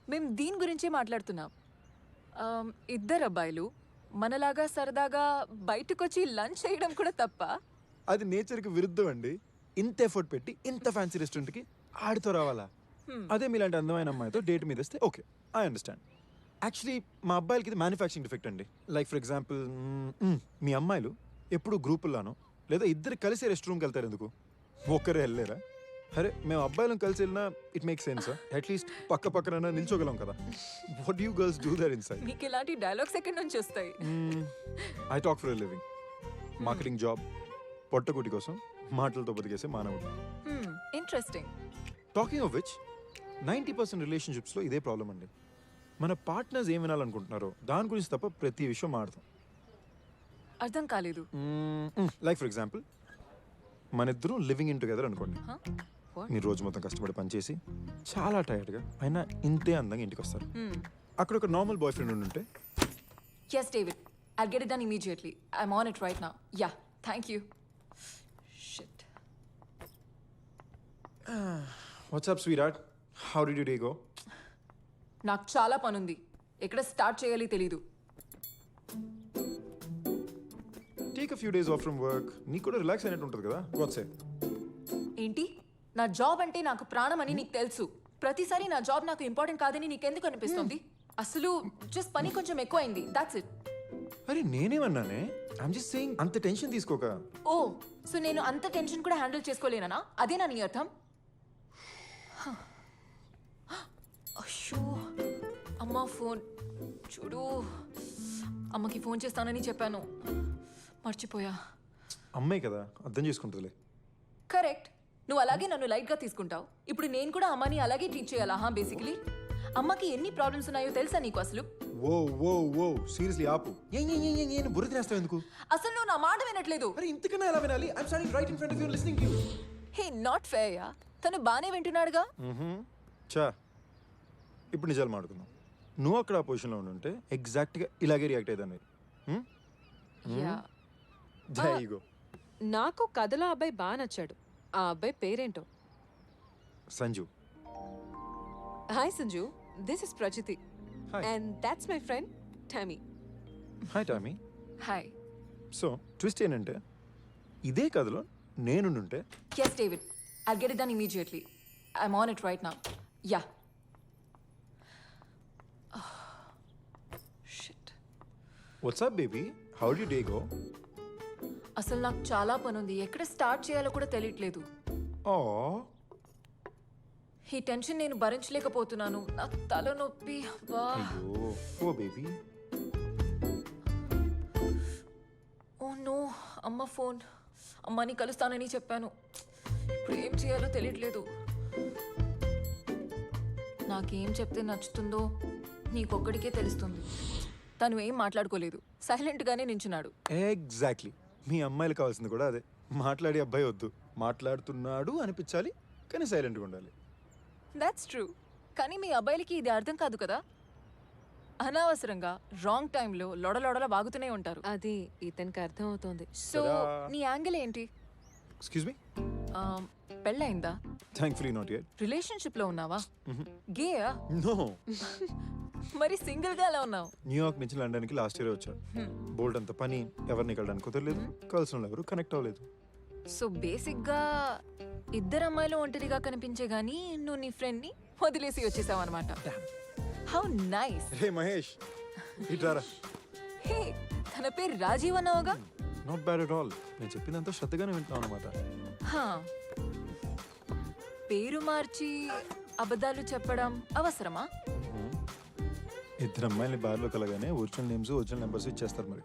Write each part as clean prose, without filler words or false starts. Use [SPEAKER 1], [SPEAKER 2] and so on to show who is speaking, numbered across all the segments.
[SPEAKER 1] మేము దీని గురించే మాట్లాడుతున్నాం. ఇద్దరు అబ్బాయిలు మనలాగా సరదాగా బయటకొచ్చి లంచ్ చేయడం కూడా తప్ప?
[SPEAKER 2] అది నేచర్కి విరుద్ధం అండి. ఇంత ఎఫర్ట్ పెట్టి ఇంత ఫ్యాన్సీ రెస్టారెంట్కి ఆడితో రావాలా? అదే మీలాంటి అందమైన అమ్మాయితో డేట్ మీద వస్తే ఓకే, ఐ అండర్స్టాండ్. యాక్చువల్లీ మా అబ్బాయిలకి ఇది మ్యానుఫ్యాక్చరింగ్ డిఫెక్ట్ అండి. లైక్ ఫర్ ఎగ్జాంపుల్, మీ అమ్మాయిలు ఎప్పుడు గ్రూపుల్లానో లేదా ఇద్దరు కలిసి రెస్ట్ రూమ్కి వెళ్తారు, ఎందుకు ఒక్కరే వెళ్ళలేరా? అరే మేము అబ్బాయిలం కలిసి వెళ్ళినా ఇట్ మేక్ సెన్స్. అట్లీస్ట్ పక్క పక్కన నిల్చోగలం కదా. What you girls do there inside?
[SPEAKER 1] మీకు ఇలాంటి డైలాగ్స్ ఎక్కడి నుంచి వస్తాయి?
[SPEAKER 2] I talk for a living. Marketing job, పొట్టకుటి కోసం మాటలతో బతికేసే మానవుడు.
[SPEAKER 1] ఇంట్రెస్టింగ్.
[SPEAKER 2] టాకింగ్ ఆఫ్ విచ్, 90% రిలేషన్షిప్స్లో ఇదే ప్రాబ్లం అండి. మన పార్ట్నర్స్ ఏం వినాలనుకుంటున్నారో దాని గురించి తప్ప ప్రతి విషయం మాడతాం.
[SPEAKER 1] అర్థం కాలేదు.
[SPEAKER 2] లైక్ ఫర్ ఎగ్జాంపుల్, మన ఇద్దరు లివింగ్ ఇన్ టుగెదర్ అనుకోండి. మీరు రోజు మొత్తం కష్టపడి పనిచేసి చాలా టైర్డ్గా అయినా ఇంతే అందంగా ఇంటికి వస్తారు. అక్కడ ఒక నార్మల్ బాయ్ ఫ్రెండ్ ఉంటే,
[SPEAKER 1] Yes, David. I'll get it done immediately. I'm on it right now. Yeah, thank you. Shit.
[SPEAKER 2] WhatsApp sweet, how did you day go?
[SPEAKER 1] నాకు చాలా పనుంది. ఎక్కడ స్టార్ట్ చేయాలి తెలీదు.
[SPEAKER 2] Take a few days of from work. నీకు కూడా relax అయినట్టు ఉంటుంది కదా. వాట్సాప్
[SPEAKER 1] ఏంటి? నా జాబ్ అంటే నాకు ప్రాణం అని నీకు తెలుసు. ప్రతిసారి నా జాబ్ నాకు ఇంపార్టెంట్ కాదని నీకెందుకు అనిపిస్తుంది? అసలు జస్ట్ పని కొంచెం ఎక్కువైంది, దాట్స్ ఇట్.
[SPEAKER 2] అరే నేనేమన్నానే? ఐమ్ జస్ట్ సేయింగ్, అంత టెన్షన్ తీసుకోక.
[SPEAKER 1] ఓ, సో నేను అంత టెన్షన్ కూడా హ్యాండిల్ చేసుకోలేనా? అదేనా నీ అర్థం? అయ్యో, అమ్మ ఫోన్ చూడు. అమ్మకి ఫోన్ చేస్తానని చెప్పాను, మర్చిపోయా.
[SPEAKER 2] అమ్మాయి కదా, అర్థం చేసుకుంటుందిలే.
[SPEAKER 1] కరెక్ట్. నువ్వు అలాగే నన్ను లైట్గా తీసుకుంటావు. ఇప్పుడు నేను కూడా అమ్మని అలాగే ట్రీట్ చేయాలా? బేసికలీ అమ్మకి ఎన్ని ప్రాబ్లమ్స్ ఉన్నాయో తెలుసా నీకు అసలు?
[SPEAKER 2] ఓ ఓ ఓ సీరియస్లీ ఆపు. ఏం బుర్ర తినేస్తావు ఎందుకు?
[SPEAKER 1] అసలు నువ్వు నా మాట వినట్లేదు.
[SPEAKER 2] అరే ఇంతకన్నా ఎలా వినాలి? I'm standing right in front of you listening to you.
[SPEAKER 1] Hey, not fair yeah. తను బానే వింటున్నాడుగా.
[SPEAKER 2] చా, ఇప్పుడు నిజాలు మాడుకుందాం. నువ్వు అక్కడ ఆ పొజిషన్లో ఉంటే ఎగ్జాక్ట్గా ఇలాగే రియాక్ట్ అయ్యేదాన్ని.
[SPEAKER 1] యా.
[SPEAKER 2] There you go.
[SPEAKER 3] నాకు కథలో అబ్బాయి బాగా నచ్చాడు. ఆ అబ్బాయి పేరేంటో?
[SPEAKER 2] Sanju.
[SPEAKER 3] Hi Sanju, this is Prachiti.
[SPEAKER 2] Hi.
[SPEAKER 3] And that's my friend Tommy.
[SPEAKER 2] Hi Tommy.
[SPEAKER 1] Hi.
[SPEAKER 2] So twist ఏంటంటే, ఇదే కథలో నేనుంటే
[SPEAKER 1] Yes, David. I'll get it done immediately. I'm on it right now. Yeah. Shit.
[SPEAKER 2] What's up baby, how the day go?
[SPEAKER 1] అసలు నాకు చాలా పనుంది. ఎక్కడ start చేయాలో కూడా తెలియట్లేదు.
[SPEAKER 2] ఓ
[SPEAKER 1] ఈ టెన్షన్ నేను భరించలేకపోతున్నాను. నా తల నొప్పి. అబ్బా.
[SPEAKER 2] అయ్యో ఓ బేబీ.
[SPEAKER 1] ఓ నో, అమ్మ ఫోన్. అమ్మని కలుస్తానని చెప్పాను. ఇప్పుడు ఏం చేయాలో తెలియట్లేదు. నాకేం చెప్తే నచ్చుతుందో నీకొక్కడికే తెలుస్తుంది. తను ఏం మాట్లాడుకోలేదు, సైలెంట్గానే నించున్నాడు.
[SPEAKER 2] ఎగ్జాక్ట్లీ. మీ అమ్మాయిలు కావాల్సింది కూడా అదే. మాట్లాడే అబ్బాయి వద్దు, మాట్లాడుతున్నాడు అనిపించాలి, కానీ సైలెంట్గా ఉండాలి.
[SPEAKER 1] That's true. కానీ మీ అబ్బాయిలకి ఇది అర్థం కాదు కదా. అనవసరంగా రాంగ్ టైంలో లొడలొడల వాగుతూనే ఉంటారు.
[SPEAKER 3] అది ఇతనికి అర్థం అవుతోంది.
[SPEAKER 1] సో నీ యాంగిల్ ఏంటి?
[SPEAKER 2] Excuse me.
[SPEAKER 1] పెళ్ళయిందా?
[SPEAKER 2] Thankfully not yet.
[SPEAKER 1] రిలేషన్షిప్ లో ఉన్నావా? గేయా?
[SPEAKER 2] నో.
[SPEAKER 1] మరి సింగిల్ గా ఎలా ఉన్నావు?
[SPEAKER 2] న్యూయార్క్ నుంచి లండన్కి లాస్ట్ ఇయర్ వచ్చాడు. బోల్డ్ అంత పని, ఎవరిని కలడానికి కుదరలేదు, కలిసిన వాళ్ళు ఎవరు కనెక్ట్ అవ్వలేదు.
[SPEAKER 1] సో బేసిక్ గా ఇద్దరు అమ్మాయిలు ఒంటరిగా కనిపించే గానీ నువ్వు నీ ఫ్రెండ్ ని వదిలేసి వచ్చేసావు అనమాట. How nice.
[SPEAKER 2] హే మహేష్, ఇట్రారా.
[SPEAKER 1] హే, తన పేరు రాజీవ్ అన్నావుగా?
[SPEAKER 2] Not bad at all. నేను చెప్పిందంతా శ్రద్ధగానే వింటున్నాను అనమాట.
[SPEAKER 1] హా, పేరు మార్చి అబద్ధాలు చెప్పడం అవసరమా?
[SPEAKER 2] ఇద్దరు అమ్మాయిని బార్లో కలగానే ఒరిజినల్ నేమ్స్, ఒరిజినల్ నెంబర్స్ ఇచ్చేస్తారు. మరి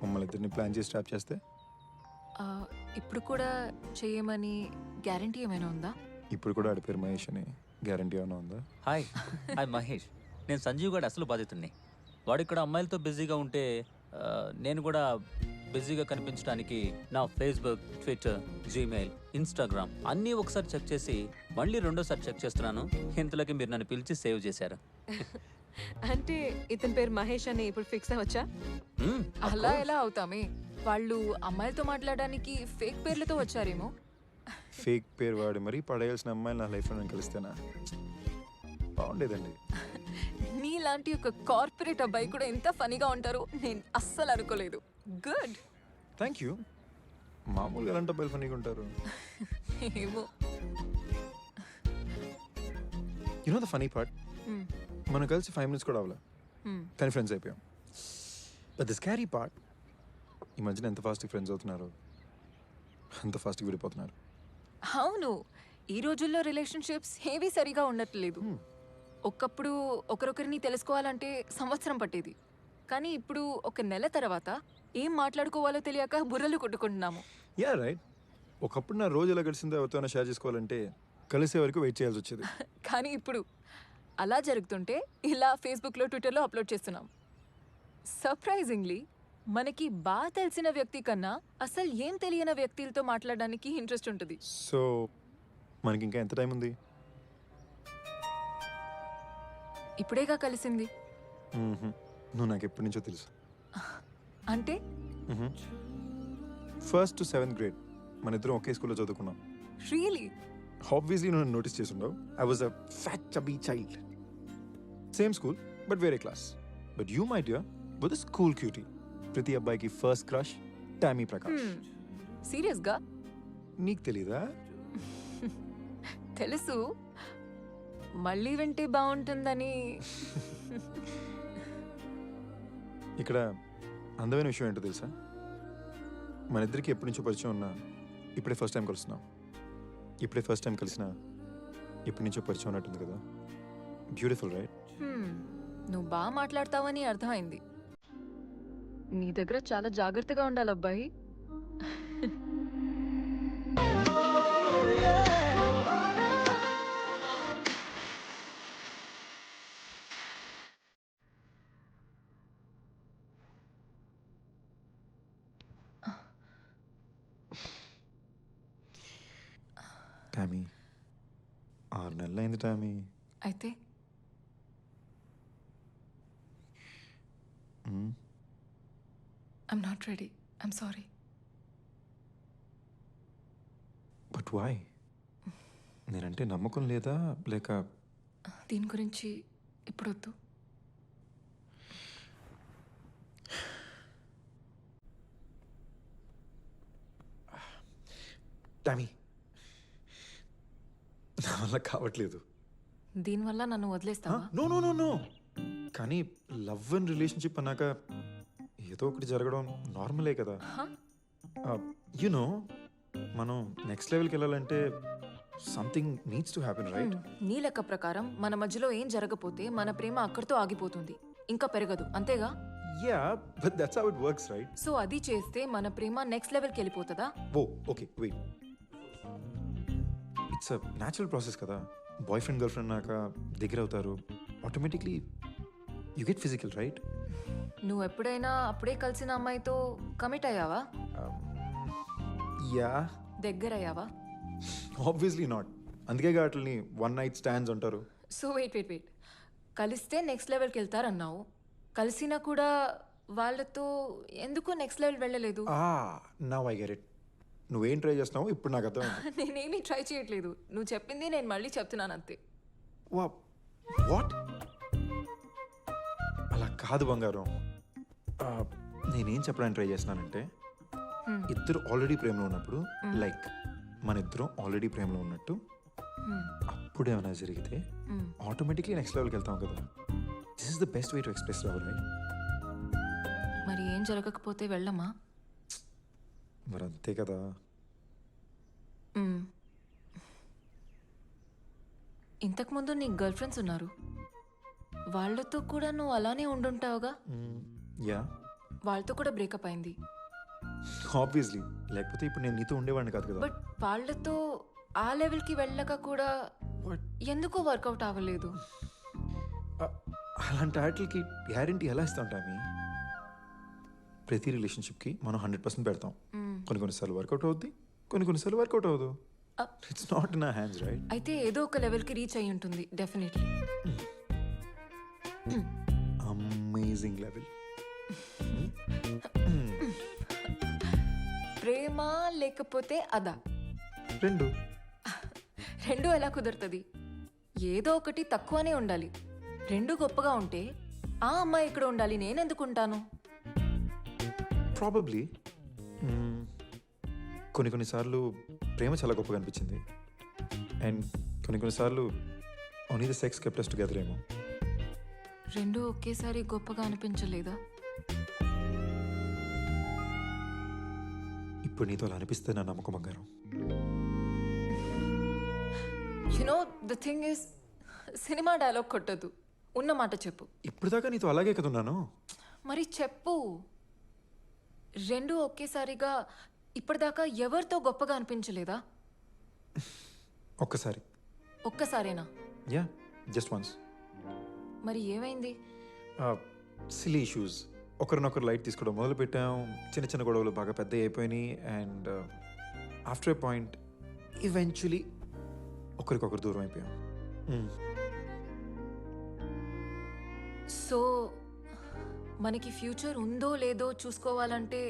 [SPEAKER 2] మమ్మల్ని ఇద్దరిని ప్లాన్ చేసి స్టాప్ చేస్తే
[SPEAKER 1] ఇప్పుడు కూడా చేయమని గ్యారంటీ ఏమైనా ఉందా?
[SPEAKER 2] ఇప్పుడు కూడా ఆడి పేరు మహేష్ అని గ్యారంటీ ఏమైనా ఉందా?
[SPEAKER 4] హాయ్, మహేష్. నేను సంజీవ్ గారు అసలు బాధితుడిని. వాడు ఇక్కడ అమ్మాయిలతో బిజీగా ఉంటే నేను కూడా బిజీగా కనిపించడానికి నా ఫేస్బుక్, ట్విట్టర్, జీమెయిల్, ఇన్స్టాగ్రామ్ అన్నీ ఒకసారి చెక్ చేసి మళ్ళీ రెండోసారి చెక్ చేస్తున్నాను. ఇంతలోకి మీరు నన్ను పిలిచి సేవ్ చేశారు.
[SPEAKER 3] అంటే ఇతని పేరు మహేష్ అని ఇప్పుడు ఫిక్స్ అవ్వచ్చా?
[SPEAKER 1] అలా ఎలా అవుతామే? వాళ్ళు అమ్మాయిలతో మాట్లాడడానికి ఫేక్ పేర్లతో వచ్చారేమో.
[SPEAKER 2] ఫేక్ పేరు వాడి మరీ పడేయాల్సిన అమ్మాయిలు నా లైఫ్లో నేను కలిస్తేనా బాగుండేదండి.
[SPEAKER 1] నీలాంటి ఒక కార్పొరేట్ అబ్బాయి కూడా ఇంత ఫనీగా ఉంటారు నేను అస్సలు అనుకోలేదు. గుడ్.
[SPEAKER 2] Thank you. మామూలుగా ఎలాంటి అబ్బాయిలు ఫనీగా ఉంటారు?
[SPEAKER 1] ఏమో.
[SPEAKER 2] యూనో ద ఫనీ పార్ట్, మనం కలిసి 5 minutes కూడా అవ్వలే, కానీ ఫ్రెండ్స్ అయిపోయాం. బట్ ద స్కారీ పార్ట్, ఈ మధ్యన ఎంత ఫాస్ట్గా ఫ్రెండ్స్ అవుతున్నారు, అంత ఫాస్ట్గా విడిపోతున్నారు.
[SPEAKER 1] అవును, ఈ రోజుల్లో రిలేషన్షిప్స్ ఏవీ సరిగా ఉండట్లేదు. ఒకప్పుడు ఒకరొకరిని తెలుసుకోవాలంటే సంవత్సరం పట్టేది, కానీ ఇప్పుడు ఒక నెల తర్వాత ఏం మాట్లాడుకోవాలో తెలియక బుర్రలు కొట్టుకుంటున్నాము.
[SPEAKER 2] Yeah right. ఒకప్పుడు నా రోజు ఎలా గడిచిందో ఎవరితోనో షేర్ చేసుకోవాలంటే కలిసే వరకు వెయిట్ చేయాల్సి వచ్చేది.
[SPEAKER 1] కానీ ఇప్పుడు అలా జరుగుతుంటే ఇలా ఫేస్బుక్లో ట్విట్టర్లో అప్లోడ్ చేస్తున్నాం. సర్ప్రైజింగ్లీ మనకి బాగా తెలిసిన వ్యక్తి కన్నా అసలు ఏం తెలియని వ్యక్తులతో మాట్లాడడానికి ఇంట్రెస్ట్ ఉంటుంది.
[SPEAKER 2] సో మనకి ఇంకా ఎంత టైం ఉంది?
[SPEAKER 1] ఇప్పుడేగా కలిసింది.
[SPEAKER 2] నువ్వు నాకు ఎప్పటి నుంచో తెలుసు.
[SPEAKER 1] అంటే
[SPEAKER 2] 1st to 7th grade మన ఇద్దరం ఒకే స్కూల్లో చదువుకున్నాం.
[SPEAKER 1] రియలీ?
[SPEAKER 2] ఆబ్వియస్లీ నువ్వు నోటీస్ చేసుండవు. I was a fat chubby child. Same school but వేరే class. But you my dear were the school cutie. ప్రతి అబ్బాయికి ఫస్ట్ క్రష్ టామీ ప్రకాష్.
[SPEAKER 1] సీరియస్గా?
[SPEAKER 2] నీకు తెలీదా?
[SPEAKER 1] తెలుసు, మళ్ళీ వింటే బాగుంటుందని.
[SPEAKER 2] ఇక్కడ అందమైన విషయం ఏంటో తెలుసా? మన ఇద్దరికి ఎప్పటి నుంచో పరిచయం ఉన్నా ఇప్పుడే ఫస్ట్ టైం కలుస్తున్నాం. ఇప్పుడే ఫస్ట్ టైం కలిసినా ఎప్పటి నుంచో పరిచయం ఉన్నట్టుంది కదా. Beautiful right?
[SPEAKER 1] నువ్వు బాగా మాట్లాడతావని అర్థమైంది. నీ దగ్గర చాలా జాగ్రత్తగా ఉండాలి అబ్బాయి.
[SPEAKER 2] టామీ, 6 నెలలు అయింది టామీ.
[SPEAKER 1] అయితే I'm not ready. I'm sorry.
[SPEAKER 2] But why? నేనంటే నమ్మకం లేదా లేక?
[SPEAKER 1] దీని గురించి ఇప్పుడొద్దు.
[SPEAKER 2] టామీ, నా వల్ల కావట్లేదు.
[SPEAKER 1] దీనివల్ల నన్ను వదిలేస్తావా?
[SPEAKER 2] No no no no. కానీ లవ్ అండ్ రిలేషన్షిప్ అన్నాక ఏదో ఒకటి జరగడం నార్మలే కదా. యునో మనం నెక్స్ట్ లెవెల్కి వెళ్ళాలంటే something needs to happen right?
[SPEAKER 1] నీ లెక్క ప్రకారం మన మధ్యలో ఏం జరగపోతే మన ప్రేమ అక్కడితో ఆగిపోతుంది, ఇంకా పెరగదు, అంతేగా?
[SPEAKER 2] Yeah, but that's how it works right?
[SPEAKER 1] So అది చేస్తే మన ప్రేమ నెక్స్ట్ లెవెల్కి వెళ్ళిపోతుందా?
[SPEAKER 2] Oh okay wait. It's a natural process కదా. బాయ్ ఫ్రెండ్ గర్ల్ ఫ్రెండ్ నాక దగ్గర అవుతారు, automatically you get physical right?
[SPEAKER 1] నువ్వు ఎప్పుడైనా అప్పుడే కలిసిన అమ్మాయితో కమిట్ అయ్యావా?
[SPEAKER 2] యా.
[SPEAKER 1] దగ్గర అయ్యావా?
[SPEAKER 2] Obviously not. అందుకే వాటిని 1 night stands అంటారు.
[SPEAKER 1] సో వెయిట్, కలిస్తే నెక్స్ట్ లెవెల్కి వెళ్తారన్నావు, కలిసినా కూడా వాళ్ళతో ఎందుకు నెక్స్ట్ లెవెల్ వెళ్ళలేదు?
[SPEAKER 2] Now I get it. నువ్వేం ట్రై చేస్తున్నావు ఇప్పుడు నాకు అర్థమైంది.
[SPEAKER 1] నేనేమీ ట్రై చేయట్లేదు, నువ్వు చెప్పింది నేను మళ్ళీ చెప్తున్నాను అంతే.
[SPEAKER 2] వాట్? అలా కాదు బంగారం. నేనేం చెప్పడానికి ట్రై చేస్తున్నానంటే ఇద్దరు ఆల్రెడీ ప్రేమలో ఉన్నప్పుడు, లైక్ మన ఇద్దరం ఆల్రెడీ ప్రేమలో ఉన్నట్టు, అప్పుడు ఏమైనా జరిగితే ఆటోమేటిక్లీ నెక్స్ట్ లెవెల్కి వెళ్తాం కదా. This is the best way to express love right?
[SPEAKER 1] మరి ఏం జరగకపోతే వెళ్ళమా?
[SPEAKER 2] మరి అంతే కదా.
[SPEAKER 1] ఇంతకుముందు నీ గర్ల్ ఫ్రెండ్స్ ఉన్నారు, వాళ్ళతో కూడా నువ్వు అలానే ఉండుంటావుగా.
[SPEAKER 2] యా,
[SPEAKER 1] వాళ్ళతో కూడా బ్రేకప్ అయింది.
[SPEAKER 2] ఆబ్వియస్లీ, లేకపోతే ఇప్పుడు నేను నీతో ఉండేవాడిని కాదు కదా.
[SPEAKER 1] బట్ వాళ్ళతో ఆ లెవెల్కి వెళ్ళక కూడా ఎందుకో వర్కౌట్ అవ్వలేదు.
[SPEAKER 2] అలాంటి వాటికి గ్యారంటీ ఎలా ఇస్తాం టామీ? ప్రతి రిలేషన్షిప్కి మనం 100% పెడతాం. కొన్నిసార్లు వర్కౌట్ అవుద్ది, కొన్నిసార్లు వర్కౌట్ అవ్వదు. It's not in our hands right?
[SPEAKER 1] అయితే ఏదో ఒక లెవెల్కి రీచ్ అయి ఉంటుంది డెఫినెట్లీ.
[SPEAKER 2] Amazing level.
[SPEAKER 1] ప్రేమ లేకపోతే అదా?
[SPEAKER 2] రెండు
[SPEAKER 1] ఎలా కుదురుతుంది? ఏదో ఒకటి తక్కువనే ఉండాలి. రెండు గొప్పగా ఉంటే ఆ అమ్మాయి ఇక్కడ ఉండాలి నేనెందుకు ఉంటాను?
[SPEAKER 2] ప్రాబబ్లీ కొన్నిసార్లు ప్రేమ చాలా గొప్పగా అనిపించింది అండ్ కొన్నిసార్లు only the sex kept us together ఏమో.
[SPEAKER 1] రెండు ఒకేసారి గొప్పగా అనిపించలేదా?
[SPEAKER 2] ఇప్పుడు నీతో అలా అనిపిస్తే నా నమ్మకం బంగారం.
[SPEAKER 1] You know the thing is, cinema dialogue కొట్టద్దు, ఉన్న మాట చెప్పు.
[SPEAKER 2] ఇప్పుడు దాకా నీతో అలాగే కదా ఉన్నాను.
[SPEAKER 1] మరి చెప్పు. రెండు ఒకేసారిగా ఇప్పటిదాకా ఎవరితో గొప్పగా అనిపించలేదా?
[SPEAKER 2] ఒక్కసారి.
[SPEAKER 1] ఒక్కసారేనా?
[SPEAKER 2] Yeah, just once.
[SPEAKER 1] మరి ఏమైంది?
[SPEAKER 2] Silly issues. ఒకరినొకరు లైట్ తీసుకోవడం మొదలు పెట్టాం. చిన్న చిన్న గొడవలు బాగా పెద్ద అయిపోయినాయి and after a point eventually ఒకరికొకరు దూరం అయిపోయాం.
[SPEAKER 1] సో మనకి ఫ్యూచర్ ఉందో లేదో చూసుకోవాలంటే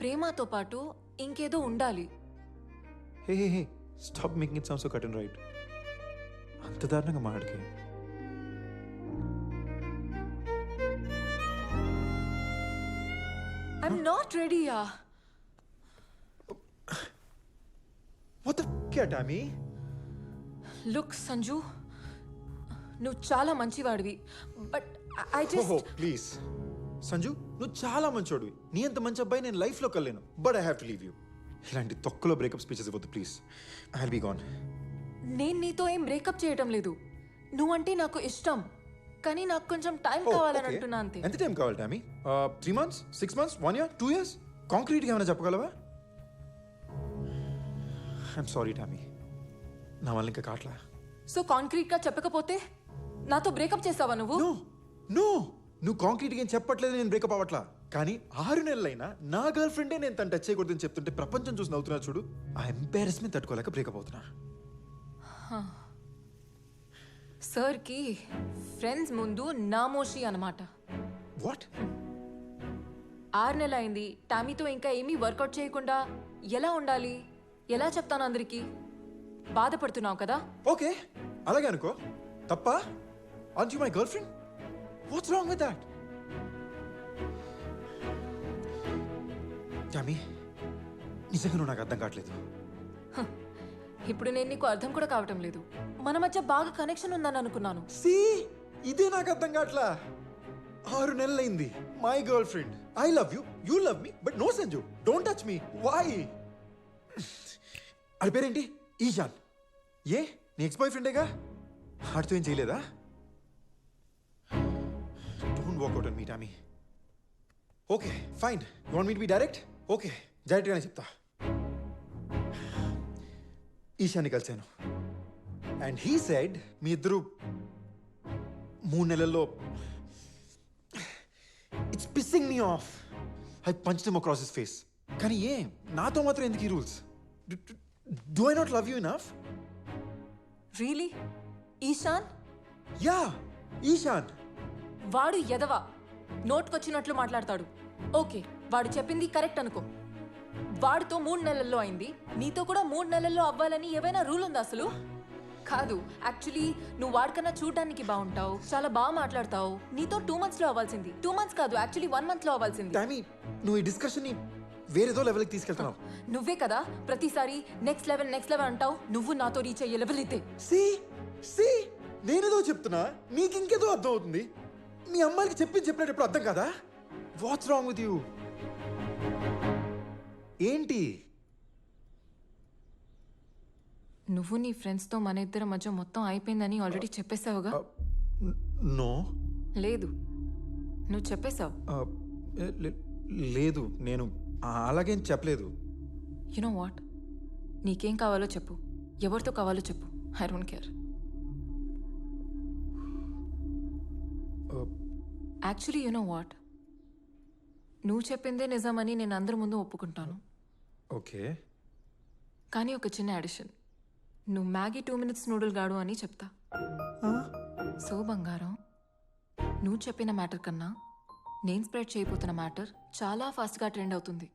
[SPEAKER 1] ప్రేమతో పాటు ఇంకేదో ఉండాలి.
[SPEAKER 2] Hey hey hey, stop making it sound so cut and right. అంత దారుణంగా మాట్లాడికే.
[SPEAKER 1] ఐఎమ్ నాట్ రెడీయా.
[SPEAKER 2] What the f*** Tommy?
[SPEAKER 1] Look Sanju, నువ్వు చాలా మంచివాడివి, but I just
[SPEAKER 2] please Sanju, నువ్వు చాలా మంచోడివి. నీ అంత మంచి అబ్బాయి నేను లైఫ్లో కలేను. But I have to leave you. ఇలాంటి తొక్కలో బ్రేకప్ స్పీచెస్ ఇవ్వద్దు please. I will be gone.
[SPEAKER 1] నేను నీతో ఏం బ్రేకప్ చేయటం లేదు. నువ్వంటే నాకు ఇష్టం, కానీ నాకు కొంచెం టైం కావాలని అంటున్నా అంతే.
[SPEAKER 2] ఎంత టైం కావాలి Tommy? 3 months, 6 months, 1 year, 2 years? కాంక్రీట్గా ఏమైనా చెప్పగలవా? ఐఎమ్ సారీ టామీ, నా వల్ల ఇంకా కాట్లా.
[SPEAKER 1] సో కాంక్రీట్ గా చెప్పకపోతే నాతో బ్రేకప్ చేస్తావా నువ్వు?
[SPEAKER 2] నో నో, నువ్వు కాంక్రీట్గా ఏం చెప్పట్లేదు, నేను బ్రేకప్ అవ్వట్లా. కానీ 6 నెలలైనా నా గర్ల్ ఫ్రెండే నేను తను టచ్ చేయకూడదని చెప్తుంటే ప్రపంచం చూసి నవ్వుతున్నా చూడు. ఆ ఎంబారెస్మెంట్ తట్టుకోలేక బ్రేకప్ అవుతున్నా.
[SPEAKER 1] సార్కి ఫ్రెండ్స్ ముందు నామోషి అన్నమాట.
[SPEAKER 2] వాట్?
[SPEAKER 1] 6 నెలలు అయింది, టామీతో ఇంకా ఏమీ వర్కౌట్ చేయకుండా ఎలా ఉండాలి? ఎలా చెప్తాను అందరికీ? బాధపడుతున్నావు కదా?
[SPEAKER 2] ఓకే, అలాగే అనుకో. తప్ప? Art you my girl friend? What's wrong with that? Tommy, నిజంగా నువ్వు నాకు అర్థం కావట్లేదు.
[SPEAKER 1] ఇప్పుడు నేను నీకు అర్థం కూడా కావటం లేదు. మన మధ్య బాగా కనెక్షన్ ఉందని అనుకున్నాను.
[SPEAKER 2] సీ, ఇదే నాకు అర్థం కావట్లా. 6 నెలలైంది. My girlfriend, I love you, you love me, but no Sanju, don't touch me. Why? అది పేరేంటి? ఈశాన్. ఏ నీ ఎక్స్ బాయ్ ఫ్రెండేగా? ఆడితో ఏం చేయలేదా? Don't walk out on me Tommy. Okay fine, you want me to be direct? Okay, డైరెక్ట్గానే చెప్తా. ఈశాన్ని కలిశాను and he said me ఇద్దరు 3 నెలల్లో. It's pissing me off. I punched him across his face. కానీ ఏ నాతో మాత్రం ఎందుకు ఈ rules? Do I not love you enough?
[SPEAKER 1] Really? Ishaan?
[SPEAKER 2] Yeah, Ishaan.
[SPEAKER 1] వాడు ఎదవా, నోట్కొచ్చినట్లు మాట్లాడతాడు. ఓకే, వాడు చెప్పింది కరెక్ట్ అనుకో. వాడితో 3 నెలల్లో అయింది, నీతో కూడా 3 నెలల్లో అవ్వాలని ఏవైనా రూల్ ఉందా అసలు? కాదు, యాక్చువల్లీ నువ్వు వాడికన్నా చూడడానికి బాగుంటావు, చాలా బాగా మాట్లాడతావు. నీతో 2 months లో అవ్వాల్సింది 2 months కాదు, యాక్చువల్లీ 1 month లో అవ్వాల్సింది.
[SPEAKER 2] టామీ, నువ్వు ఈ డిస్కషన్ ని వేరేదో లెవెల్కి తీసుకెళ్తున్నావు.
[SPEAKER 1] నువ్వే కదా ప్రతిసారి నెక్స్ట్ లెవెల్ అంటావు. నువ్వు నాతో రీచ్ అయ్యే లెవెల్ ఇదే.
[SPEAKER 2] సి నేనేదో చెప్తున్నా, నీకు ఇంకేదో అర్థం అవుతుంది. మీ అమ్మాయికి చెప్పినప్పుడు అర్థం కదా? What's wrong with you? ఏంటి?
[SPEAKER 1] నువ్వు నీ ఫ్రెండ్స్తో మన ఇద్దరి మధ్య మొత్తం అయిపోయిందని ఆల్రెడీ చెప్పేశావుగా?
[SPEAKER 2] నో.
[SPEAKER 1] లేదు, నువ్వు చెప్పేశావు.
[SPEAKER 2] లేదు, నేను అలాగేం చెప్పలేదు.
[SPEAKER 1] యునో వాట్, నీకేం కావాలో చెప్పు, ఎవరితో కావాలో చెప్పు. I don't care. Actually you know what, నువ్వు చెప్పిందే నిజమని నేను అందరి ముందు ఒప్పుకుంటాను.
[SPEAKER 2] ఓకే,
[SPEAKER 1] కానీ ఒక చిన్న అడిషన్. నువ్వు మ్యాగీ 2 minutes నూడిల్ గాడు అని చెప్తా. సో బంగారం, నువ్వు చెప్పిన మ్యాటర్ కన్నా నేను స్ప్రెడ్ చేయబోతున్న మ్యాటర్ చాలా ఫాస్ట్గా ట్రెండ్ అవుతుంది.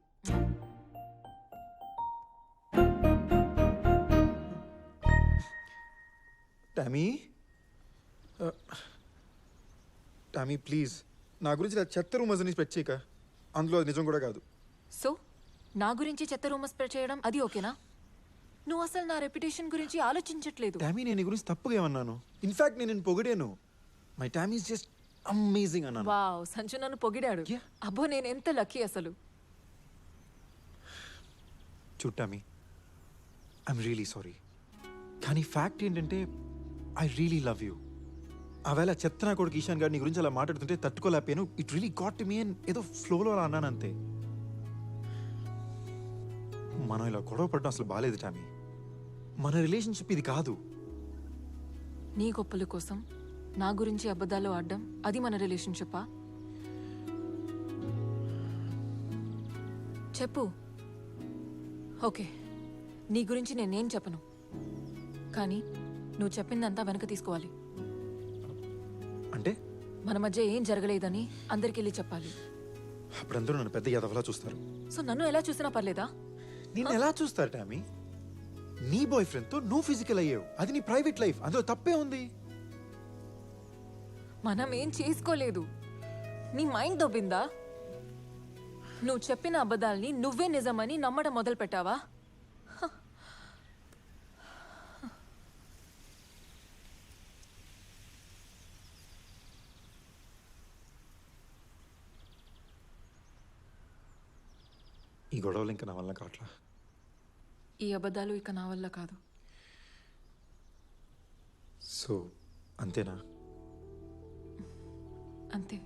[SPEAKER 2] టామీ, టామీ ప్లీజ్ నా గురించి ఇలా చెత్త రూమర్స్ అని స్ప్రెడ్ చేయక. అందులో అది నిజం కూడా కాదు.
[SPEAKER 1] సో నా గురించి చెత్త రూమర్స్ స్ప్రెడ్ చేయడం అది ఓకేనా? నువ్వు అసలు నా రెప్యుటేషన్ గురించి ఆలోచించట్లేదు.
[SPEAKER 2] టామీ నేను నీ గురించి తప్పుగా ఏమన్నాను? ఇన్ఫాక్ట్ నేను నిన్ను పొగిడాను. My Tommy is just amazing అన్నాను.
[SPEAKER 1] వావ్, సంజు నన్ను పొగిడాడు.
[SPEAKER 2] Yeah.
[SPEAKER 1] అబ్బో, నేను ఎంత లక్కీ అసలు.
[SPEAKER 2] చూడు టామీ, ఐఎమ్ రియలీ సారీ. కానీ ఫ్యాక్ట్ ఏంటంటే ఐ రియలీ లవ్ యూ. ఆవేళ చెత్త నా కొడుకు ఈశాన్ గారు నీ గురించి అలా మాట్లాడుతుంటే తట్టుకోలేకపోయాను. ఇట్ రియలీ గాట్ మీ అని ఏదో ఫ్లోలో అలా అన్నాను అంతే. మనం ఇలా గొడవ పడడం అసలు బాలేదు టామీ. మన రిలేషన్షిప్ ఇది కాదు.
[SPEAKER 1] నీ గొప్పల కోసం నా గురించి అబద్ధాలు ఆడడం అది మన రిలేషన్షిప్పా? చెప్పు. ఓకే, నీ గురించి నేనేం చెప్పను, కానీ నువ్వు చెప్పిందంతా వెనక తీసుకోవాలి.
[SPEAKER 2] అంటే
[SPEAKER 1] మన మధ్య ఏం జరగలేదని అందరికి వెళ్ళి చెప్పాలి.
[SPEAKER 2] అప్పుడందరూ నన్ను పెద్ద యాదవలా చూస్తారు.
[SPEAKER 1] సో నన్ను ఎలా చూసినా పర్లేదా?
[SPEAKER 2] నిన్ను ఎలా చూస్తారు టామీ? నీ బాయ్ ఫ్రెండ్తో నువ్వు ఫిజికల్ అయ్యావు, అది నీ ప్రైవేట్ లైఫ్, అందులో తప్పే ఉంది.
[SPEAKER 1] మనం ఏం చేసుకోలేదు. నీ మైండ్ దొబ్బిందా? నువ్వు చెప్పిన అబద్ధాల్ని నువ్వే నిజమని నమ్మడం మొదలు పెట్టావా?
[SPEAKER 2] ఈ గొడవలు ఇంకా నా వల్ల కావట్లా.
[SPEAKER 1] ఈ అబద్ధాలు ఇక నా వల్ల కాదు.
[SPEAKER 2] సో అంతేనా?
[SPEAKER 1] అంతే.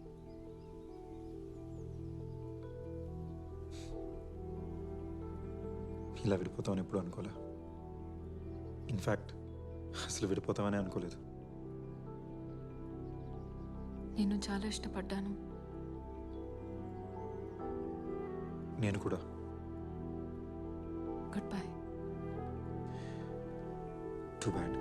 [SPEAKER 2] ఇలా విడిపోతామని ఎప్పుడు అనుకోలే. ఇన్ఫ్యాక్ట్ అసలు విడిపోతామని అనుకోలేదు.
[SPEAKER 1] నేను చాలా ఇష్టపడ్డాను.
[SPEAKER 2] నేను కూడా.
[SPEAKER 1] Good bye.
[SPEAKER 2] Too bad.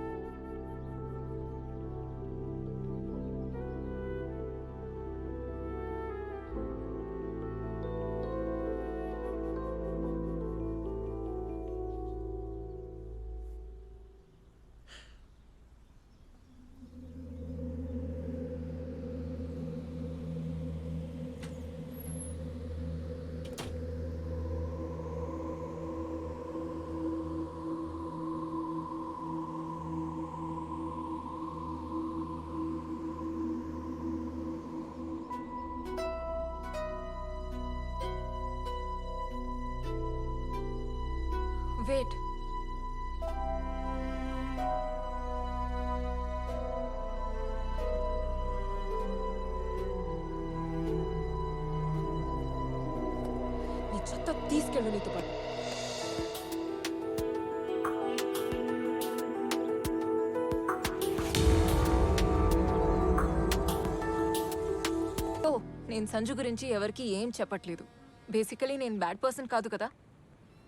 [SPEAKER 1] Wait. నీ చెత్త తీసుకెళ్ళు నీతో పాటు. ఓ, నేను సంజు గురించి ఎవరికి ఏం చెప్పట్లేదు. బేసికలీ నేను బ్యాడ్ పర్సన్ కాదు కదా,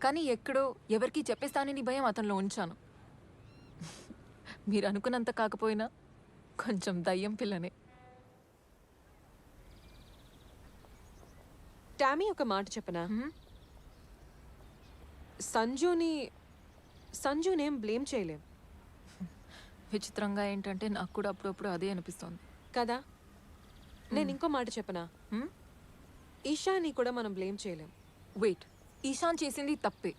[SPEAKER 1] కానీ ఎక్కడో ఎవరికి చెప్పేస్తానని భయం అతనిలో ఉంచాను. మీరు అనుకున్నంత కాకపోయినా కొంచెం దయ్యం పిల్లనే.
[SPEAKER 3] టామీ ఒక మాట చెప్పనా?
[SPEAKER 1] హ్మ్?
[SPEAKER 3] సంజునేం బ్లేమ్ చేయలేం
[SPEAKER 1] విచిత్రంగా ఏంటంటే నాకు కూడా అప్పుడప్పుడు అదే అనిపిస్తోంది
[SPEAKER 3] కదా. నేను ఇంకో మాట చెప్పనా?
[SPEAKER 1] హ్మ్?
[SPEAKER 3] ఈషాని కూడా మనం బ్లేమ్ చేయలేం.
[SPEAKER 1] వెయిట్, ఈశాన్ చేసింది తప్పే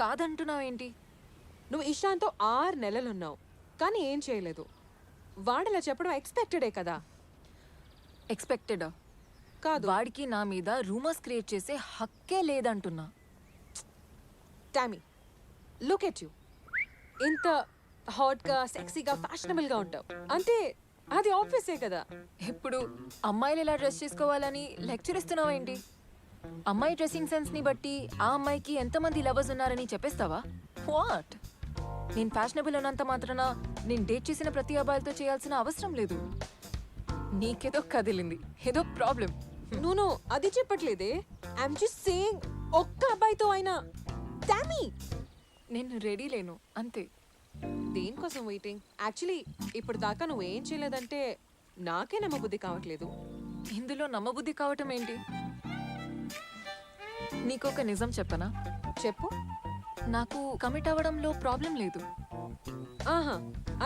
[SPEAKER 1] కాదంటున్నావేంటి?
[SPEAKER 3] నువ్వు ఇషాన్తో 6 నెలలున్నావు కానీ ఏం చేయలేదు. వాడిలా చెప్పడం ఎక్స్పెక్టెడే కదా.
[SPEAKER 1] ఎక్స్పెక్టెడా?
[SPEAKER 3] కాదు.
[SPEAKER 1] వాడికి నా మీద రూమర్స్ క్రియేట్ చేసే హక్కే లేదంటున్నా.
[SPEAKER 3] Tommy, look at you. ఇంత హాట్గా సెక్సీగా ఫ్యాషనబుల్గా ఉంటావు అంటే అది ఆబ్వియసే కదా.
[SPEAKER 1] ఇప్పుడు అమ్మాయిలు ఎలా డ్రెస్ చేసుకోవాలని లెక్చర్ ఇస్తున్నావేంటి? అమ్మాయి డ్రెస్సింగ్ సెన్స్ ని బట్టి ఆ అమ్మాయికి ఎంతమంది లవర్స్ ఉన్నారని చెప్పేస్తావా? వాట్? నేను ఫ్యాషనబుల్ ఉన్నంత మాత్రాన నేను డేట్ చేసిన ప్రతి అబ్బాయిలతో చేయాల్సిన అవసరం లేదు. నీకేదో కదిలింది, ఏదో ప్రాబ్లం.
[SPEAKER 3] నువ్వు అది చెప్పట్లేదే. ఐఎమ్ జస్ట్ సేయింగ్ ఒక్క అబ్బాయితో అయినా. టామీ,
[SPEAKER 1] నేను రెడీ లేను అంతే.
[SPEAKER 3] దేనికోసం వెయిటింగ్? యాక్చువల్లీ ఇప్పుడు దాకా నువ్వేం చేయలేదంటే నాకే నమ్మబుద్ధి కావట్లేదు.
[SPEAKER 1] ఇందులో నమ్మబుద్ధి కావటం ఏంటి? నీకొక నిజం చెప్పనా?
[SPEAKER 3] చెప్పు.
[SPEAKER 1] నాకు కమిట్ అవ్వడంలో ప్రాబ్లం లేదు.
[SPEAKER 3] ఆహా,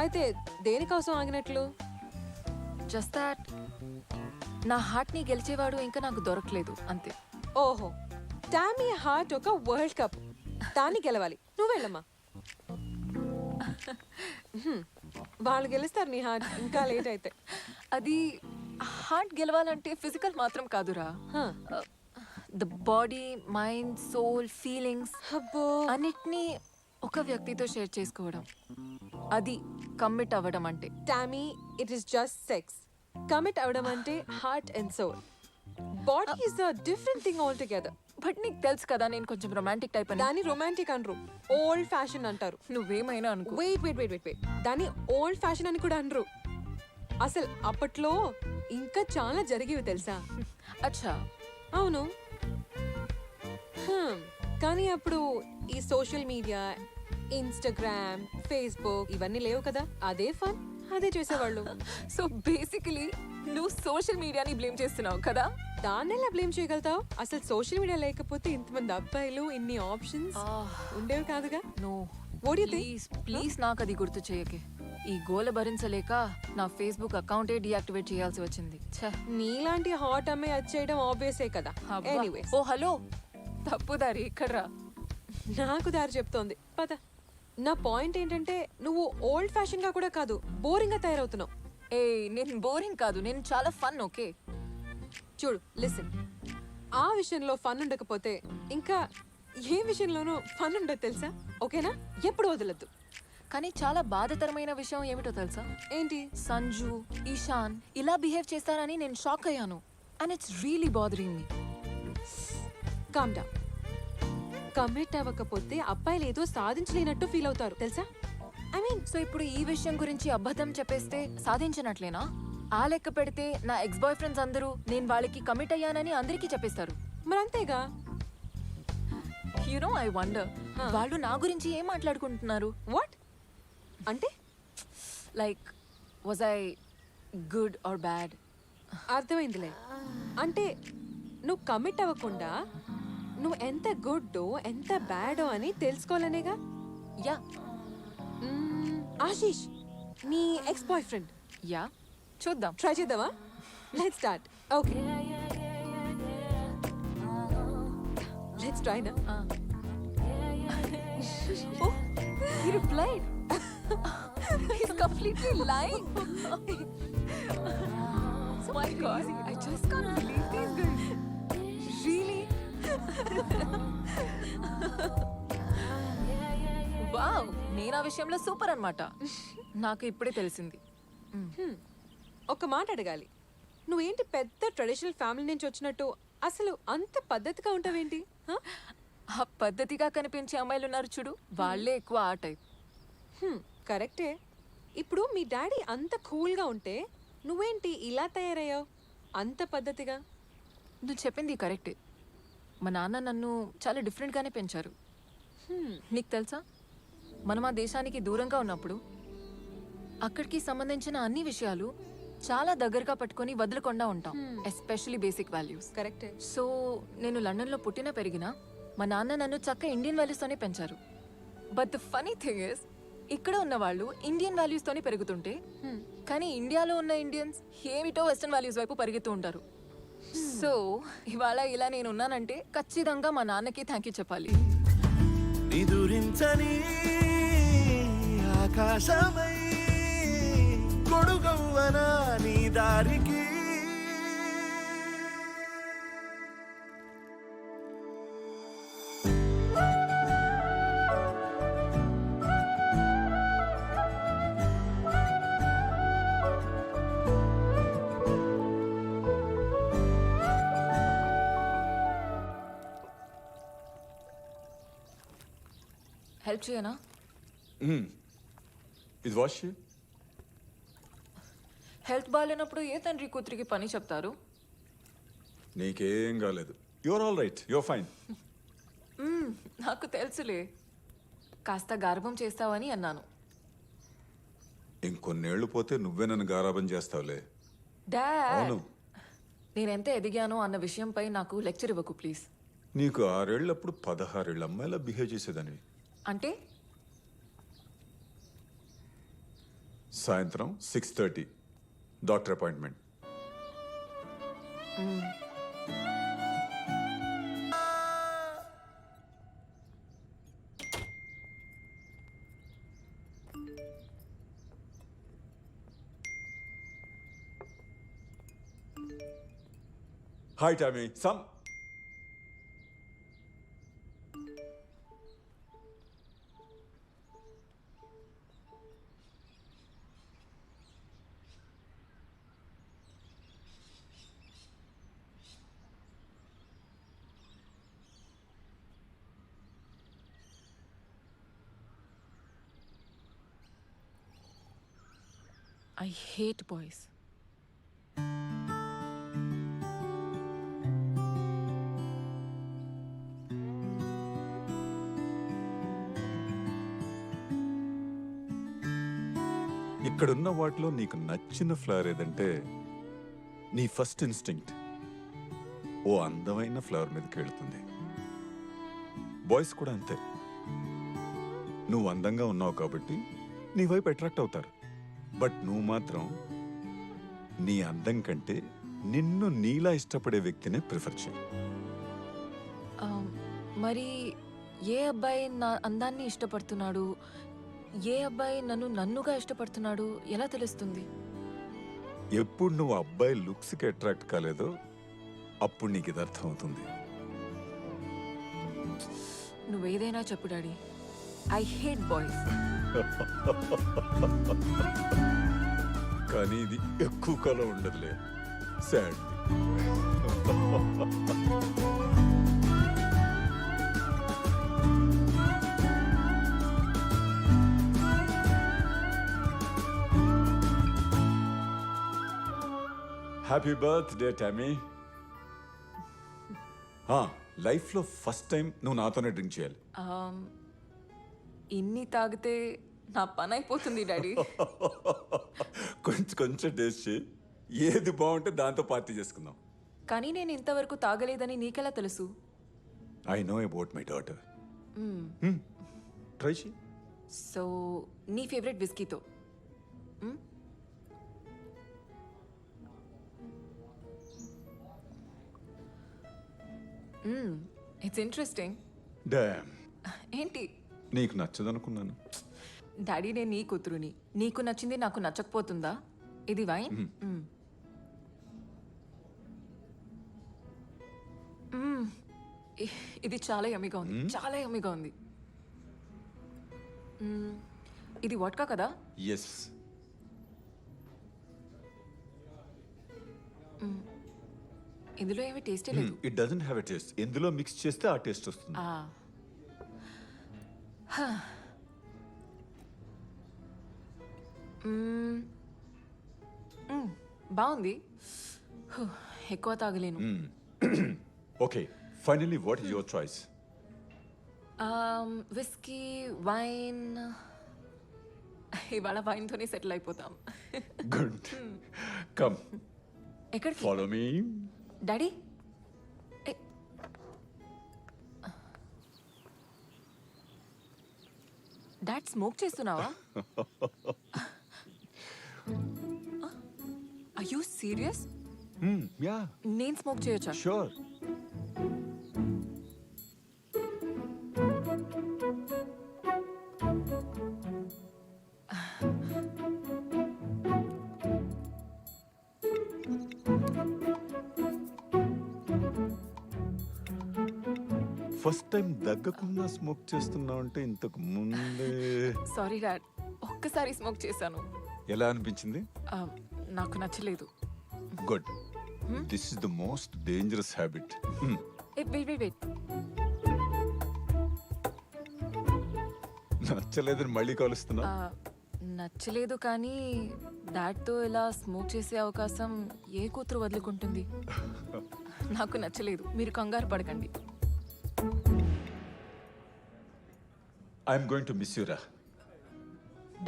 [SPEAKER 3] అయితే దేనికోసం ఆగినట్లు?
[SPEAKER 1] జస్ట్ దాట్ నా హార్ట్ని గెలిచేవాడు ఇంకా నాకు దొరకలేదు అంతే.
[SPEAKER 3] ఓహో, టామీ హార్ట్ ఒక వరల్డ్ కప్, దాన్ని గెలవాలి. నువ్వు వెళ్ళమ్మా. వాళ్ళు గెలుస్తారు నీ హార్ట్, ఇంకా లేట్ అయితే.
[SPEAKER 1] అది హార్ట్ గెలవాలంటే ఫిజికల్ మాత్రం కాదురా.
[SPEAKER 3] Huh.
[SPEAKER 1] The body, mind, soul, feelings
[SPEAKER 3] అబ్బో,
[SPEAKER 1] అన్నిటినీ ఒక వ్యక్తితో షేర్ చేసుకోవడం, అది కమిట్ అవ్వడం అంటే.
[SPEAKER 3] Tammy, it is just sex. Commit అవడం అంటే heart and soul. Body is a different thing altogether.
[SPEAKER 1] But నీకు తెలుసు కదా నేను కొంచెం రొమాంటిక్ టైప్ అని.
[SPEAKER 3] దాన్ని రొమాంటిక్ అనరు, ఓల్డ్ ఫ్యాషన్ అంటారు.
[SPEAKER 1] నువ్వేమైనా అనుకో.
[SPEAKER 3] Wait wait wait wait wait దాన్ని ఓల్డ్ ఫ్యాషన్ అని కూడా అనరు. అసలు అప్పట్లో ఇంకా చాలా జరిగేవి తెలుసా?
[SPEAKER 1] అచ్చా,
[SPEAKER 3] అవును. కానీ అప్పుడు ఈ సోషల్ మీడియా, ఇన్స్టాగ్రామ్, ఫేస్బుక్ ఇవన్నీ లేవు కదా. అదే ఫన్, అదే చేసేవాళ్ళు.
[SPEAKER 1] సో బేసికలీ నువ్వు సోషల్ మీడియాని బ్లేమ్ చేస్తున్నావు కదా.
[SPEAKER 3] దాన్ని ఎలా బ్లేమ్ చేయగలుగుతావు? అసలు సోషల్ మీడియా లేకపోతే ఇంతమంది అబ్బాయిలు, ఇన్ని ఆప్షన్స్ ఉండేవి కాదుగా.
[SPEAKER 1] No,
[SPEAKER 3] What do you think?
[SPEAKER 1] Please please నాకు అది గుర్తు చేయకే. ఈ గోల భరించలేక నా ఫేస్బుక్ అకౌంటే డీయాక్టివేట్ చేయాల్సి వచ్చింది. ఛే.
[SPEAKER 3] నీలాంటి హాట్ అమ్మాయి అది చేయడం ఆబ్వియసే కదా.
[SPEAKER 1] అబ్బా.
[SPEAKER 3] ఎనీవేస్,
[SPEAKER 1] ఓ హలో, తప్పుదారి ఇక్కడ్రా.
[SPEAKER 3] నాకు దారి చెప్తోంది, పద. నా పాయింట్ ఏంటంటే నువ్వు ఓల్డ్ ఫ్యాషన్ గా కూడా కాదు, బోరింగ్ గా తయారవుతున్నావు.
[SPEAKER 1] ఏ, నేను బోరింగ్ కాదు, నేను చాలా ఫన్. ఓకే,
[SPEAKER 3] చూడు, లిసన్. ఆ విషయంలో ఫన్ ఉండకపోతే ఇంకా ఏ విషయంలోనూ ఫన్ ఉండదు తెలుసా? ఓకేనా? ఎప్పుడు వదలద్దు.
[SPEAKER 1] కానీ చాలా బాధాకరమైన విషయం ఏమిటో తెలుసా?
[SPEAKER 3] ఏంటి?
[SPEAKER 1] సంజు, ఈశాన్ ఇలా బిహేవ్ చేస్తారని నేను షాక్ అయ్యాను. And it's really bothering me.
[SPEAKER 3] Calm down. Commit అవ్వకపోతే అబ్బాయిలు ఏదో సాధించలేనట్టు ఫీల్ అవుతారు తెలుసా? ఐ మీన్,
[SPEAKER 1] సో ఇప్పుడు ఈ విషయం గురించి అబద్ధం చెప్పేస్తే సాధించినట్లేనా? ఆ లెక్క పెడితే నా ఎక్స్ బాయ్ ఫ్రెండ్స్ అందరూ నేను వాళ్ళకి కమిట్ అయ్యానని అందరికీ చెప్పేస్తారు.
[SPEAKER 3] మరి అంతేగా.
[SPEAKER 1] యునో, ఐ వండర్ వాళ్ళు నా గురించి ఏం మాట్లాడుకుంటున్నారు.
[SPEAKER 3] వాట్ అంటే?
[SPEAKER 1] Like, was I good or bad?
[SPEAKER 3] అర్థమైందిలే. అంటే నువ్వు కమిట్ అవ్వకుండా నువ్వు ఎంత గుడ్డో ఎంత బ్యాడో అని తెలుసుకోవాలనేగా.
[SPEAKER 1] యా
[SPEAKER 3] ఆశీష్, నీ ఎక్స్ బాయ్ ఫ్రెండ్.
[SPEAKER 1] యా, చూద్దాం.
[SPEAKER 3] ట్రై చేద్దామా? Let's start. Okay, let's try నా.
[SPEAKER 1] Oh, he replied. He's completely lying. My God, I just can't believe these guys. Really? Wow, నేను ఆ విషయంలో సూపర్ అన్నమాట. నాకు ఇప్పుడే తెలిసింది.
[SPEAKER 3] ఒక మాట అడగాలి. నువ్వేంటి పెద్ద ట్రెడిషనల్ ఫ్యామిలీ నుంచి వచ్చినట్టు అసలు అంత పద్ధతిగా ఉంటావేంటి? హ?
[SPEAKER 1] ఆ పద్ధతిగా కనిపించే అమ్మాయిలు ఉన్నారు చూడు, వాళ్ళే ఎక్కువ ఆ టైప్.
[SPEAKER 3] కరెక్టే. ఇప్పుడు మీ డాడీ అంత కూల్గా ఉంటే నువ్వేంటి ఇలా తయారయ్యావు అంత పద్ధతిగా?
[SPEAKER 1] నువ్వు చెప్పింది కరెక్టే. మా నాన్న నన్ను చాలా డిఫరెంట్గానే పెంచారు. నీకు తెలుసా, మనం ఆ దేశానికి దూరంగా ఉన్నప్పుడు అక్కడికి సంబంధించిన అన్ని విషయాలు చాలా దగ్గరగా పట్టుకొని వదలకుండా ఉంటాం, ఎస్పెషలీ బేసిక్ వాల్యూస్.
[SPEAKER 3] కరెక్టే.
[SPEAKER 1] సో నేను లండన్లో పుట్టిన పెరిగినా మా నాన్న నన్ను చక్క ఇండియన్ వాల్యూస్తోనే పెంచారు. But the funny thing is, ఇక్కడ ఉన్న వాళ్ళు ఇండియన్ వాల్యూస్తోనే పెరుగుతుంటే కానీ ఇండియాలో ఉన్న ఇండియన్స్ ఏమిటో వెస్టర్న్ వాల్యూస్ వైపు పరిగెత్తూ ఉంటారు. సో ఇవాళ ఇలా నేను ఉన్నానంటే ఖచ్చితంగా మా నాన్నకి థ్యాంక్ యూ చెప్పాలి.
[SPEAKER 5] నిదురించని ఆకాశమై కొడుగవ్వనా నీ దారికి.
[SPEAKER 1] హెల్ప్ చేయనా?
[SPEAKER 2] ఇది వాష్ చేయి.
[SPEAKER 1] హెల్త్ బాగాలేనప్పుడు ఏ తండ్రి కూతురికి పని చెప్తారు?
[SPEAKER 2] నీకేం కాలేదు. Your all right, your fine.
[SPEAKER 1] నాకు తెలుసులే, కాస్త గార్భం చేస్తావని అన్నాను.
[SPEAKER 2] ఇంకొన్నేళ్లు పోతే నువ్వే నన్ను గారాబం చేస్తావులే.
[SPEAKER 1] డాడ్,
[SPEAKER 2] అవును.
[SPEAKER 1] నేనెంత ఎదిగానో అన్న విషయంపై నాకు లెక్చర్ ఇవ్వకు ప్లీజ్.
[SPEAKER 2] నీకు 6 ఏళ్ళప్పుడు 16 ఏళ్ళ అమ్మాయిలా బిహేవ్ చేసేదానివి.
[SPEAKER 1] అంటే
[SPEAKER 2] సాయంత్రం 6:30
[SPEAKER 6] doctor appointment. Hi Tommy.
[SPEAKER 1] I hate boys.
[SPEAKER 6] ఇక్కడున్న వాటిలో నీకు నచ్చిన ఫ్లవర్ ఏదంటే నీ ఫస్ట్ ఇన్స్టింక్ట్ ఓ అందమైన ఫ్లవర్ మీదకి వెళుతుంది. బాయ్స్ కూడా అంతే. నువ్వు అందంగా ఉన్నావు కాబట్టి నీ వైపు అట్రాక్ట్ అవుతారు. బట్ నువ్వు మాత్రం నీ అందం కంటే నిన్ను నీలా ఇష్టపడే వ్యక్తినే ప్రిఫర్ చేయి.
[SPEAKER 1] మరి ఏ అబ్బాయి నా అందాన్ని ఇష్టపడుతున్నాడు, ఏ అబ్బాయి నన్నుగా ఇష్టపడుతున్నాడు ఎలా తెలుస్తుంది?
[SPEAKER 6] ఎప్పుడు నువ్వు అబ్బాయి లుక్స్కి అట్రాక్ట్ కాలేదో అప్పుడు నీకు ఇది అర్థం అవుతుంది.
[SPEAKER 1] నువ్వేదైనా చెప్పు డాడీ. I hate boys.
[SPEAKER 6] కానీ ఇది ఎక్కువ కాలం ఉండదులే. సాడ్. Happy birthday Tommy. లైఫ్లో ఫస్ట్ టైం నువ్వు నాతోనే డ్రింక్ చేయాలి.
[SPEAKER 1] ఇన్ని తాగితే నా పని అయిపోతుంది డాడీ.
[SPEAKER 6] కొంచెం కొంచెం టేస్ట్ చేయి. ఏది బాగుంటే దాంతో పార్టీ చేసుకుందాం.
[SPEAKER 1] కానీ నేను ఇంతవరకు తాగలేదని నీకెలా తెలుసు?
[SPEAKER 6] I know about my daughter. Try చేయి.
[SPEAKER 1] సో నీ favourite whisky. It's interesting.
[SPEAKER 6] Damn.
[SPEAKER 1] ఏంటి?
[SPEAKER 6] నీకు నచ్చదనుకున్నాను.
[SPEAKER 1] డాడీ నేను నీ కూతురుని, నీకు నచ్చింది నాకు నచ్చకపోతుందా? ఇది వైన్. ఇది చాలా యమ్మీగా ఉంది, చాలా యమ్మీగా ఉంది. ఇది వోడ్కా కదా?
[SPEAKER 6] ఎస్.
[SPEAKER 1] ఇందులో ఏమీ టేస్టే లేదు.
[SPEAKER 6] It doesn't have a taste. ఎందులో మిక్స్ చేస్తే ఆ టేస్ట్ వస్తుంది.
[SPEAKER 1] బాగుంది. ఎక్కువ తాగలేను.
[SPEAKER 6] Okay, finally what is your choice?
[SPEAKER 1] Whisky, wine. ఇవాళ వైన్తోనే సెటిల్ అయిపోతాం.
[SPEAKER 6] గుడ్. కమ్,
[SPEAKER 1] ఎక్కడికి?
[SPEAKER 6] Follow me.
[SPEAKER 1] Daddy, dad smoke చేస్తున్నావా? Are you serious?
[SPEAKER 6] యా,
[SPEAKER 1] నేను స్మోక్ చేయొచ్చా?
[SPEAKER 6] షూర్. ఫస్ట్ టైం దగ్గకుండా స్మోక్ చేస్తున్నావు అంటే ఇంతకు ముందే.
[SPEAKER 1] సారీ డాడ్, ఒక్కసారి స్మోక్ చేశాను.
[SPEAKER 6] ఎలా అనిపించింది?
[SPEAKER 1] నాకు నచ్చలేదు.
[SPEAKER 6] Good. This is the most dangerous habit.
[SPEAKER 1] Wait.
[SPEAKER 6] నచ్చలేదని మళ్ళీ కలుస్తున్నా.
[SPEAKER 1] నచ్చలేదు, కానీ డాడ్తో ఇలా స్మోక్ చేసే అవకాశం ఏ కూతురు వదులుకుంటుంది? నాకు నచ్చలేదు, మీరు కంగారు పడకండి.
[SPEAKER 6] I'm going to miss you రా.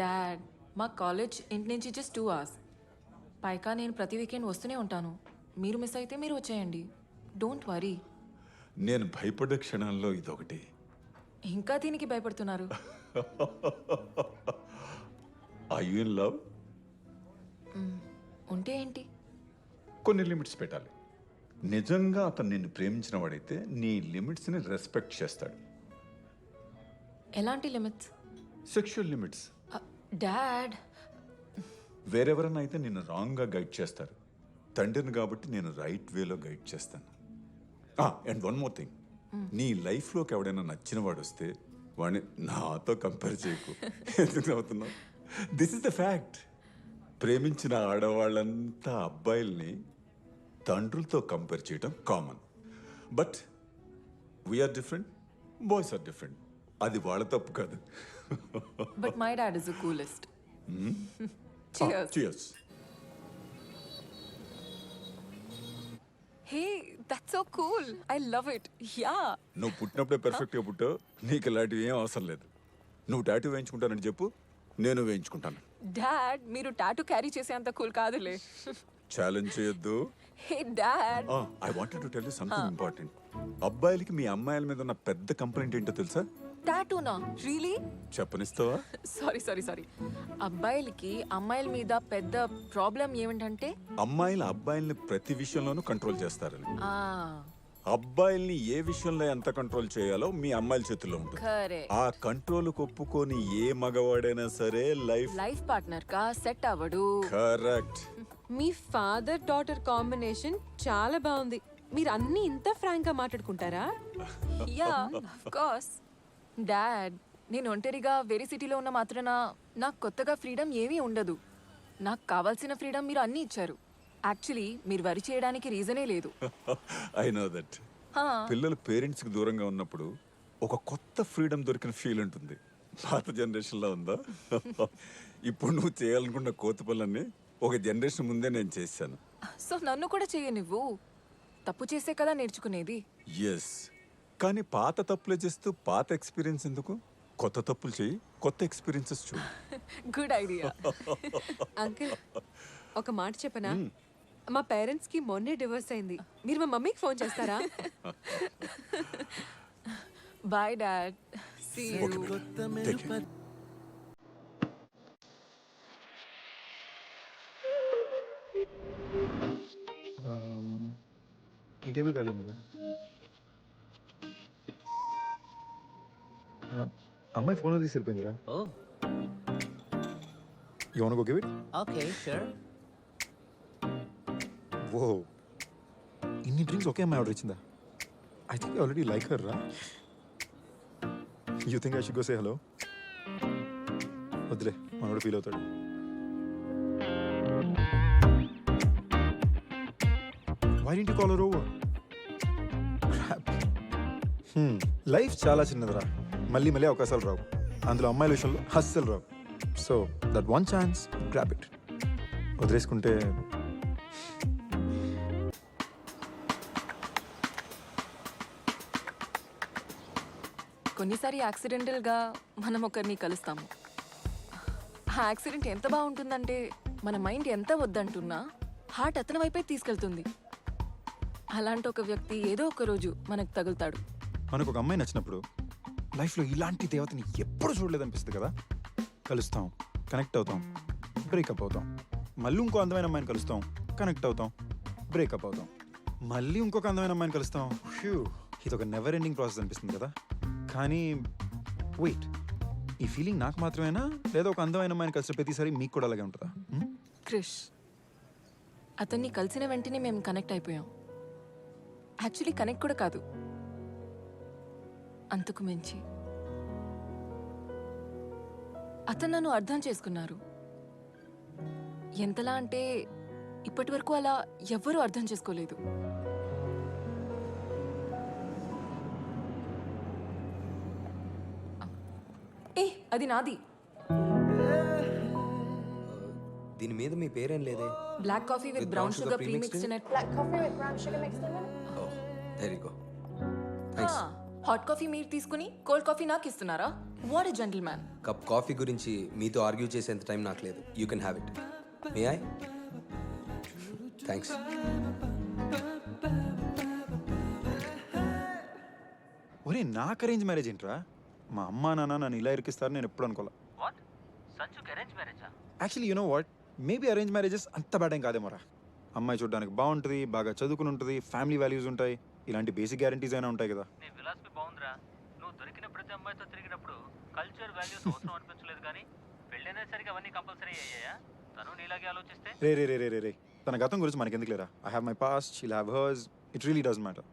[SPEAKER 1] డాడ్, మా కాలేజ్ ఇంటి నుంచి జస్ట్ 2 hours. పైగా నేను ప్రతి వీకెండ్ వస్తూనే ఉంటాను. మీరు మిస్ అయితే మీరు వచ్చేయండి. Don't worry.
[SPEAKER 6] నేను భయపడే క్షణాల్లో ఇదొకటి.
[SPEAKER 1] ఇంకా దీనికి భయపడుతున్నారు?
[SPEAKER 6] Are you in love?
[SPEAKER 1] ఉంటే ఏంటి?
[SPEAKER 6] కొన్ని లిమిట్స్ పెట్టాలి. నిజంగా అతను నిన్ను ప్రేమించిన వాడైతే నీ లిమిట్స్ని రెస్పెక్ట్ చేస్తాడు.
[SPEAKER 1] ఎలాంటి లిమిట్స్?
[SPEAKER 6] Sexual limits.
[SPEAKER 1] డాడ్,
[SPEAKER 6] వేరెవరైనా అయితే నిన్ను రాంగ్గా గైడ్ చేస్తారు. తండ్రిని కాబట్టి నేను రైట్ వేలో గైడ్ చేస్తాను. అండ్ వన్ మోర్ థింగ్, నీ లైఫ్లోకి ఎవడైనా నచ్చిన వాడు వస్తే వాడిని నాతో కంపేర్ చేయకు. ఎందుకు అవుతున్నావు? This is the fact. ప్రేమించిన ఆడవాళ్ళంతా అబ్బాయిల్ని తండ్రులతో కంపేర్ చేయడం common. But we're different, boys are different. అది వాళ్ళ తప్పు కాదు.
[SPEAKER 1] But my dad is the coolest. Cheers.
[SPEAKER 6] Cheers.
[SPEAKER 1] Hey, that's so cool. I love it. Yeah.
[SPEAKER 6] నువ్వు పుట్టినప్పుడే పెర్ఫెక్ట్గా పుట్టావు. నీకు ఇలాంటివి ఏం అవసరం లేదు. నువ్వు టాటూ వేయించుకుంటానని చెప్పు, నేను వేయించుకుంటాను.
[SPEAKER 1] డాడ్, మీరు టాటూ క్యారీ చేసేంత కూల్ కాదులే.
[SPEAKER 6] ఛాలెంజ్ చేయొద్దు.
[SPEAKER 1] Hey dad,
[SPEAKER 6] I wanted to tell you something important. అబ్బాయిలకి మీ అమ్మాయిల మీద ఉన్న పెద్ద కంప్లైంట్ ఏంటో తెలుసా?
[SPEAKER 1] టాటూనా? రియలీ?
[SPEAKER 6] చెప్పనిస్తావా?
[SPEAKER 1] సారీ. అబ్బాయిలకి అమ్మాయిల మీద పెద్ద ప్రాబ్లం ఏమిటంటే
[SPEAKER 6] అమ్మాయిలు అబ్బాయిల్ని ప్రతి విషయంలోనూ కంట్రోల్ చేస్తారని.
[SPEAKER 1] ఆ
[SPEAKER 6] అబ్బాయిల్ని ఏ విషయంలో ఎంత కంట్రోల్ చేయాలో మీ అమ్మాయిల చేతుల్లో ఉంటుంది.
[SPEAKER 1] కరెక్ట్.
[SPEAKER 6] ఆ కంట్రోల్ ఒప్పుకొని ఏ మగవాడైనా సరే
[SPEAKER 1] లైఫ్ పార్ట్నర్ కా సెట్ అవ్వడు.
[SPEAKER 6] కరెక్ట్.
[SPEAKER 3] మీ ఫాదర్ డాటర్ కాంబినేషన్ చాలా బాగుంది. మీరు అన్ని ఇంత ఫ్రాంక్ గా మాట్లాడుకుంటారా?
[SPEAKER 1] Yeah, of course. డాడ్, నేను ఒంటరిగా వేరే సిటీలో ఉన్న మాత్రాన నాకు కొత్తగా ఫ్రీడమ్ ఏమీ ఉండదు. నాకు కావాల్సిన ఫ్రీడమ్ మీరు అన్నీ ఇచ్చారు. యాక్చువల్లీ మీరు వరి చేయడానికి రీజనే లేదు.
[SPEAKER 6] I know that.
[SPEAKER 1] హా,
[SPEAKER 6] పిల్లలు పేరెంట్స్కి దూరంగా ఉన్నప్పుడు ఒక కొత్త ఫ్రీడమ్ దొరికిన ఫీల్ ఉంటుంది. పాత జనరేషన్లో ఉందా? ఇప్పుడు నువ్వు చేయాలనుకున్న కోతి పనులన్నీ ఒక జనరేషన్ ముందే నేను చేశాను.
[SPEAKER 1] సో నన్ను కూడా చెయ్య నువ్వు. తప్పు చేసే కదా నేర్చుకునేది.
[SPEAKER 6] ఎస్, కానీ పాత తప్పులే చేస్తూ పాత ఎక్స్పీరియన్స్ ఎందుకు? కొత్త తప్పులు చేయి, కొత్త ఎక్స్పీరియన్సెస్ చూడు.
[SPEAKER 1] Good idea.
[SPEAKER 3] అంకుల్, ఒక మాట చెప్పనా? మా పేరెంట్స్ కి మొన్నే డివోర్స్ అయింది. మీరు మా మమ్మీకి ఫోన్ చేస్తారా?
[SPEAKER 1] Bye dad. See you.
[SPEAKER 6] Take care.
[SPEAKER 2] ఈ టేబుల్ ఖాళీ ఉంది. అమ్మాయి ఫోన్ తీసి వెళ్ళిపోయిందిరా.
[SPEAKER 4] Oh,
[SPEAKER 2] you want go give it?
[SPEAKER 4] okay, sure.
[SPEAKER 2] ఓ, ఇన్ని డ్రింక్స్ ఒకే అమ్మాయి ఆర్డర్ ఇచ్చిందా? I think already like her రా. You think I should go say hello? వద్దులే, మనోడు ఫీల్ అవుతాడు. Why didn't you call her over? Life చాలా చిన్నదిరా. మళ్ళీ అవకాశాలు రావు. అందులో అమ్మాయిల విషయంలో అస్సలు రావు. So that one chance, grab it. వదిలేసుకుంటే
[SPEAKER 1] కొన్నిసారి యాక్సిడెంటల్గా మనం ఒకరిని కలుస్తాము. ఆ యాక్సిడెంట్ ఎంత బాగుంటుందంటే మన మైండ్ ఎంత వద్దంటున్నా హార్ట్ అతని వైపే తీసుకెళ్తుంది. అలాంటి ఒక వ్యక్తి ఏదో ఒక రోజు మనకు తగులుతాడు.
[SPEAKER 2] మనకు ఒక అమ్మాయి నచ్చినప్పుడు లైఫ్లో ఇలాంటి దేవతని ఎప్పుడు చూడలేదనిపిస్తుంది కదా. కలుస్తాం, కనెక్ట్ అవుతాం, బ్రేకప్ అవుతాం. మళ్ళీ ఇంకో అందమైన అమ్మాయిని కలుస్తాం, కనెక్ట్ అవుతాం, బ్రేకప్ అవుతాం. మళ్ళీ ఇంకొక అందమైన అమ్మాయిని కలుస్తాం. హ్యూ, ఇది ఒక నెవర్ ఎండింగ్ ప్రాసెస్ అనిపిస్తుంది కదా. కానీ వెయిట్, ఈ ఫీలింగ్ నాకు మాత్రమేనా, లేదా ఒక అందమైన అమ్మాయిని కలిసిన ప్రతిసారి మీకు కూడా అలాగే ఉంటుందా?
[SPEAKER 1] క్రిష్, అతన్ని కలిసిన వెంటనే మేము కనెక్ట్ అయిపోయాం. యాక్చువల్లీ కనెక్ట్ కూడా కాదు, అంతకు మించి అతను నన్ను అర్థం చేసుకున్నారు. ఎంతలా అంటే ఇప్పటి వరకు అలా ఎవ్వరూ అర్థం చేసుకోలేదు. ఏ, అది నాది.
[SPEAKER 7] దీని మీద మీ పేరేం లేదే.
[SPEAKER 1] Black coffee with brown sugar premixed in it.
[SPEAKER 7] There you go.
[SPEAKER 1] Hot coffee మీరు తీసుకుని కోల్డ్ కాఫీ నాకు ఇస్తున్నారా? What a gentleman.
[SPEAKER 7] Cup coffee గురించి మీతో ఆర్గ్యూ చేసేంత టైం నాకు లేదు. You can have it. May I? Thanks.
[SPEAKER 2] ఒరే, నాకు అరేంజ్ మ్యారేజ్ ఏంట్రా? మా అమ్మా నాన్న నన్ను ఇలా ఇరికిస్తారు నేను ఎప్పుడు అనుకోలే.
[SPEAKER 4] What? సంజుకి అరేంజ్ మ్యారేజా?
[SPEAKER 2] Actually you know what, maybe arrange marriages అంత బ్యాడ్ ఏం కాదేమోరా. అమ్మాయి చూడడానికి బాగుంటుంది, బాగా చదువుకుని ఉంటుంది, ఫ్యామిలీ వాల్యూస్ ఉంటాయి, ఇలాంటి బేసిక్ గ్యారంటీస్ అయినా ఉంటాయి కదా.
[SPEAKER 4] నీ ఫిలాసఫీ బాగుందిరా. నువ్వు దొరికిన ప్రతి అమ్మాయితో తిరిగినప్పుడు కల్చర్ వాల్యూస్ అవసరం అనిపించలేదు కానీ పెళ్ళైనసరికి అవన్నీ కంపల్సరీ అయ్యాయా? తను నీలాగే ఆలోచిస్తే
[SPEAKER 2] రే రే రే రే రే రే తన గతం గురించి మనకెందుకు లేరా. I have my past, she'll have hurts. It really does matter.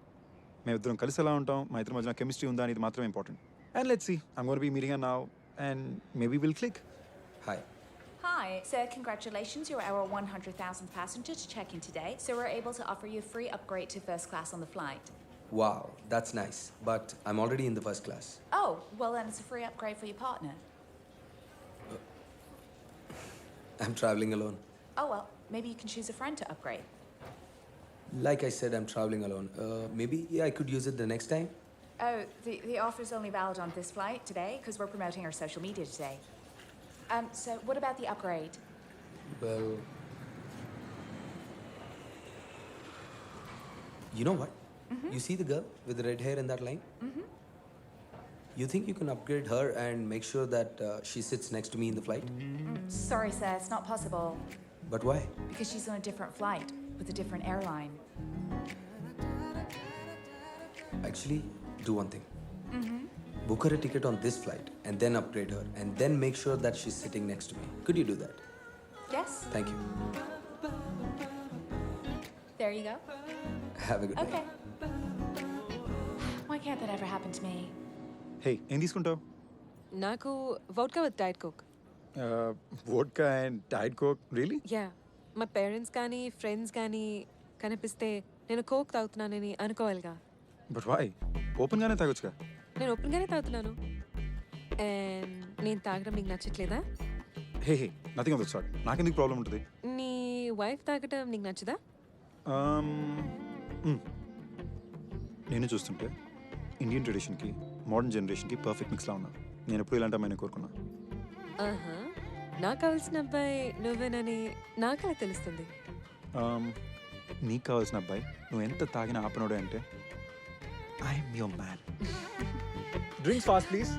[SPEAKER 2] మేము ఇద్దరం కలిసి ఎలా ఉంటాం, మా ఇద్దరి మధ్యన కెమిస్ట్రీ ఉందా అనేది మాత్రం important. And let's see, I'm gonna be meeting her now and maybe will click.
[SPEAKER 7] Hi.
[SPEAKER 8] Hi, sir, congratulations. You're our 100,000th passenger to check in today, so we're able to offer you a free upgrade to first class on the flight.
[SPEAKER 7] Wow, that's nice. But I'm already in the first class.
[SPEAKER 8] Oh, well, then it's a free upgrade for your partner.
[SPEAKER 7] I'm traveling alone.
[SPEAKER 8] Oh, well, maybe you can choose a friend to upgrade.
[SPEAKER 7] Like I said, I'm traveling alone. Maybe I could use it the next time.
[SPEAKER 8] Oh, the offer is only valid on this flight today because we're promoting our social media today. So what about the upgrade?
[SPEAKER 7] Well, you know what? You see the girl with the red hair in that line? You think you can upgrade her and make sure that she sits next to me in the flight?
[SPEAKER 8] Sorry, sir, it's not possible
[SPEAKER 7] But why?
[SPEAKER 8] because she's on a different flight with a different airline.
[SPEAKER 7] Actually, do one thing. Book her a ticket on this flight and then upgrade her and then make sure that she's sitting next to me. Could you do that?
[SPEAKER 8] Yes?
[SPEAKER 7] Thank you.
[SPEAKER 8] There you go.
[SPEAKER 7] Have a good
[SPEAKER 8] Okay.
[SPEAKER 7] day.
[SPEAKER 8] Why can't that ever happen to me?
[SPEAKER 2] Hey, ఏం తీసుకుంటావు?
[SPEAKER 3] నాకు vodka with diet coke.
[SPEAKER 2] Vodka and diet coke. Really?
[SPEAKER 3] Yeah, మా parents కానీ friends కానీ కనిపిస్తే నేను coke తాగుతున్నానని అనుకోవాలిగా.
[SPEAKER 2] But why? ఓపెన్గానే తాగొచ్చుగా.
[SPEAKER 3] నేను ఓపెన్గానే తాగుతున్నాను. అండ్ నేను తాగడం నీకు నచ్చట్లేదా?
[SPEAKER 2] Hey hey, nothing of the sort. నాకెందుకు ప్రాబ్లం ఉంటుంది?
[SPEAKER 3] నీ వైఫ్ తాగటం నీకు నచ్చదా?
[SPEAKER 2] నేను చూస్తుంటే ఇండియన్ ట్రెడిషన్కి మోడర్న్ జనరేషన్కి పర్ఫెక్ట్ మిక్స్లా ఉన్నా. నేను ఎప్పుడు ఇలాంటి అమ్మాయిని కోరుకున్నా.
[SPEAKER 3] ఆహా, నాకు కావాల్సిన అబ్బాయి నువ్వేనని నాకలా తెలుస్తుంది.
[SPEAKER 2] నీకు కావాల్సిన అబ్బాయి నువ్వు ఎంత తాగిన ఆపనోడే అంటే I'm your man. Drinks fast please.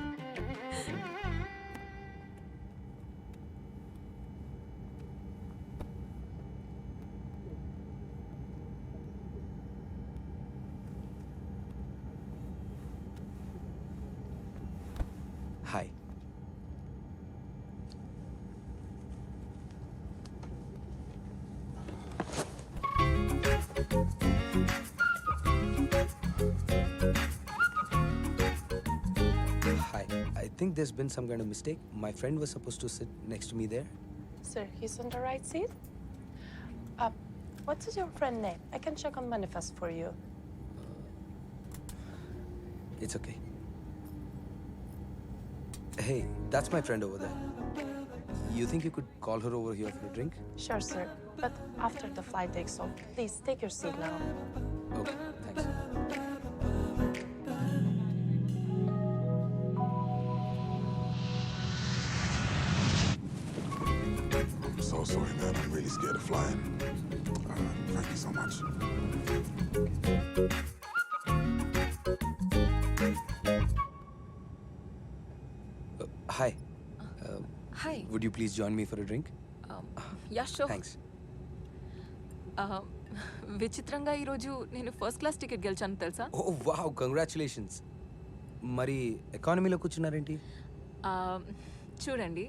[SPEAKER 7] Hi. Hi. I think there's been some kind of mistake. My friend was supposed to sit next to me there.
[SPEAKER 9] Sir, he's on the right seat. What is your friend name? I can check on manifest for you.
[SPEAKER 7] It's okay. Hey, that's my friend over there. You think you could call her over here for a drink?
[SPEAKER 9] Sure, sir. But after the flight takes off, please take your seat now.
[SPEAKER 7] Okay, thanks.
[SPEAKER 6] I'm so sorry, man. I'm really scared of flying. Thank you so much.
[SPEAKER 7] Hi.
[SPEAKER 1] Hi.
[SPEAKER 7] Would you please join me for a drink?
[SPEAKER 1] Yeah sure.
[SPEAKER 7] Thanks.
[SPEAKER 1] విచిత్రంగా ఈరోజు నేను first class ticket గెలిచాను తెలుసా?
[SPEAKER 7] Oh, wow. Congratulations. మరి ఎకానమీలో కూర్చున్నారేంటి?
[SPEAKER 1] చూడండి,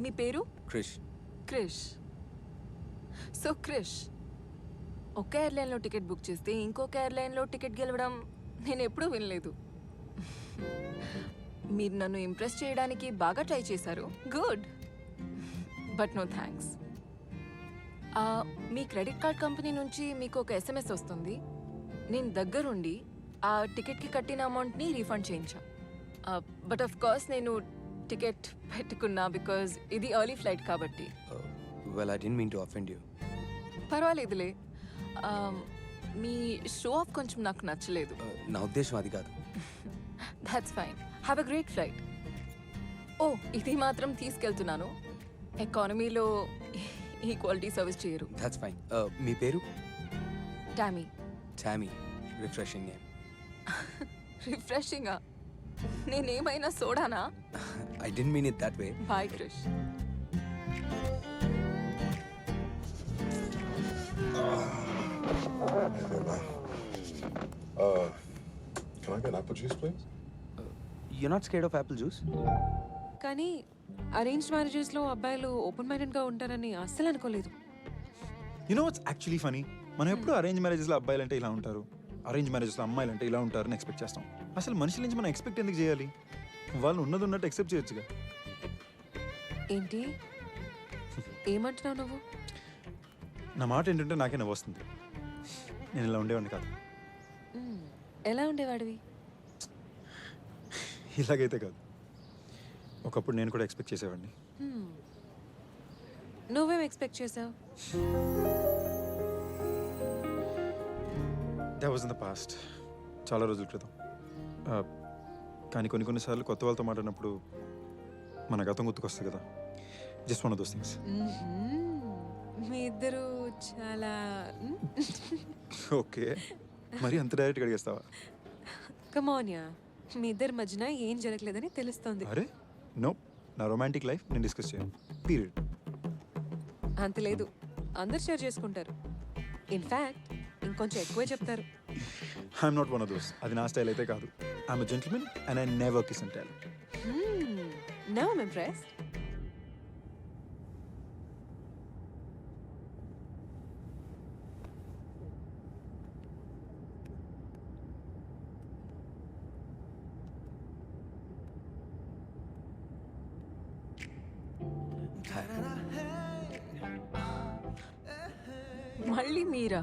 [SPEAKER 1] మీ పేరు?
[SPEAKER 7] Krish.
[SPEAKER 1] Krish. So Krish, ఒక ఎయిర్లైన్లో టికెట్ బుక్ చేస్తే ఇంకొక ఎయిర్లైన్లో టికెట్ గెలవడం నేను ఎప్పుడూ వినలేదు. మీరు నన్ను ఇంప్రెస్ చేయడానికి బాగా ట్రై చేశారు. Good, but no thanks. మీ క్రెడిట్ కార్డ్ కంపెనీ నుంచి మీకు ఒక ఎస్ఎంఎస్ వస్తుంది. నేను దగ్గరుండి ఆ టికెట్కి కట్టిన అమౌంట్ని రీఫండ్ చేయించా. బట్ ఆఫ్ కోర్స్ నేను టికెట్ పెట్టుకున్నా బికాజ్ ఇది ఎర్లీ ఫ్లైట్ కాబట్టి.
[SPEAKER 7] Well, I didn't mean to offend you.
[SPEAKER 1] పర్వాలేదులే. మీ షో ఆఫ్ కొంచెం నాకు నచ్చలేదు.
[SPEAKER 7] నా ఉద్దేశం అది కాదు.
[SPEAKER 1] That's fine. Have a great flight. ఓ, ఇది మాత్రం తీసుకెళ్తున్నాను. ఎకానమీలో ఈ క్వాలిటీ సర్వీస్ చేయరు.
[SPEAKER 7] That's fine. మీ పేరు?
[SPEAKER 1] టామీ.
[SPEAKER 7] Tammy. Refreshing name.
[SPEAKER 1] రిఫ్రెషింగా? నేనేమైనా సోడానా?
[SPEAKER 7] I didn't mean it that way.
[SPEAKER 1] Bye Krish.
[SPEAKER 10] apple juice, please?
[SPEAKER 7] You're not scared of apple juice?
[SPEAKER 3] కానీ అరేంజ్డ్ మ్యారేజెస్లో అబ్బాయిలు ఓపెన్ మైండెడ్గా ఉంటారని అస్సలు అనుకోలేదు.
[SPEAKER 2] You know what's actually funny, మనం ఎప్పుడు అరేంజ్ మ్యారేజెస్లో అబ్బాయిలు అంటే ఇలా ఉంటారు, అరేంజ్ మ్యారేజెస్లో అమ్మాయిలు అంటే ఇలా ఉంటారని ఎక్స్పెక్ట్ చేస్తాం. అసలు మనుషుల నుంచి మనం ఎక్స్పెక్ట్ ఎందుకు చేయాలి? వాళ్ళు ఉన్నది ఉన్నట్టు ఎక్సెప్ట్ చేయొచ్చుగా.
[SPEAKER 3] ఏంటి ఏమంటున్నావు నువ్వు?
[SPEAKER 2] నా మాట ఏంటంటే నాకే నవ్వు వస్తుంది. నేను ఇలా ఉండేవాడిని కాదు,
[SPEAKER 3] ఎలా ఉండేవాడివి?
[SPEAKER 2] ఇలాగైతే కాదు. ఒకప్పుడు నేను కూడా ఎక్స్పెక్ట్ చేసేవాడిని.
[SPEAKER 3] నువ్వేం ఎక్స్పెక్ట్ చేసావు?
[SPEAKER 2] That was in the past, చాలా రోజుల క్రితం. కానీ కొన్నిసార్లు కొత్త వాళ్ళతో మాట్లాడినప్పుడు మన గతం గుర్తుకొస్తుంది కదా. Just one of those things.
[SPEAKER 3] మీ ఇద్దరు చాలా
[SPEAKER 2] ఓకే, మరి అంత డైరెక్ట్గా అడిగేస్తావా?
[SPEAKER 3] కమోనియా, మీ ఇద్దరి మధ్యన ఏం జరగలేదని తెలుస్తోంది.
[SPEAKER 2] అరే నో, నా రొమాంటిక్ లైఫ్ నేను డిస్కస్ చేయను, పీరియడ్.
[SPEAKER 3] అంత లేదు, అందరు షేర్ చేసుకుంటారు. ఇన్ఫ్యాక్ట్ ఇంకొంచెం ఎక్కువే చెప్తారు.
[SPEAKER 2] I'm not one of those. అది నా స్టైల్ అయితే కాదు. I'm a gentleman and I never kiss and tell.
[SPEAKER 3] Now I'm impressed.
[SPEAKER 1] మళ్ళీ మీరా?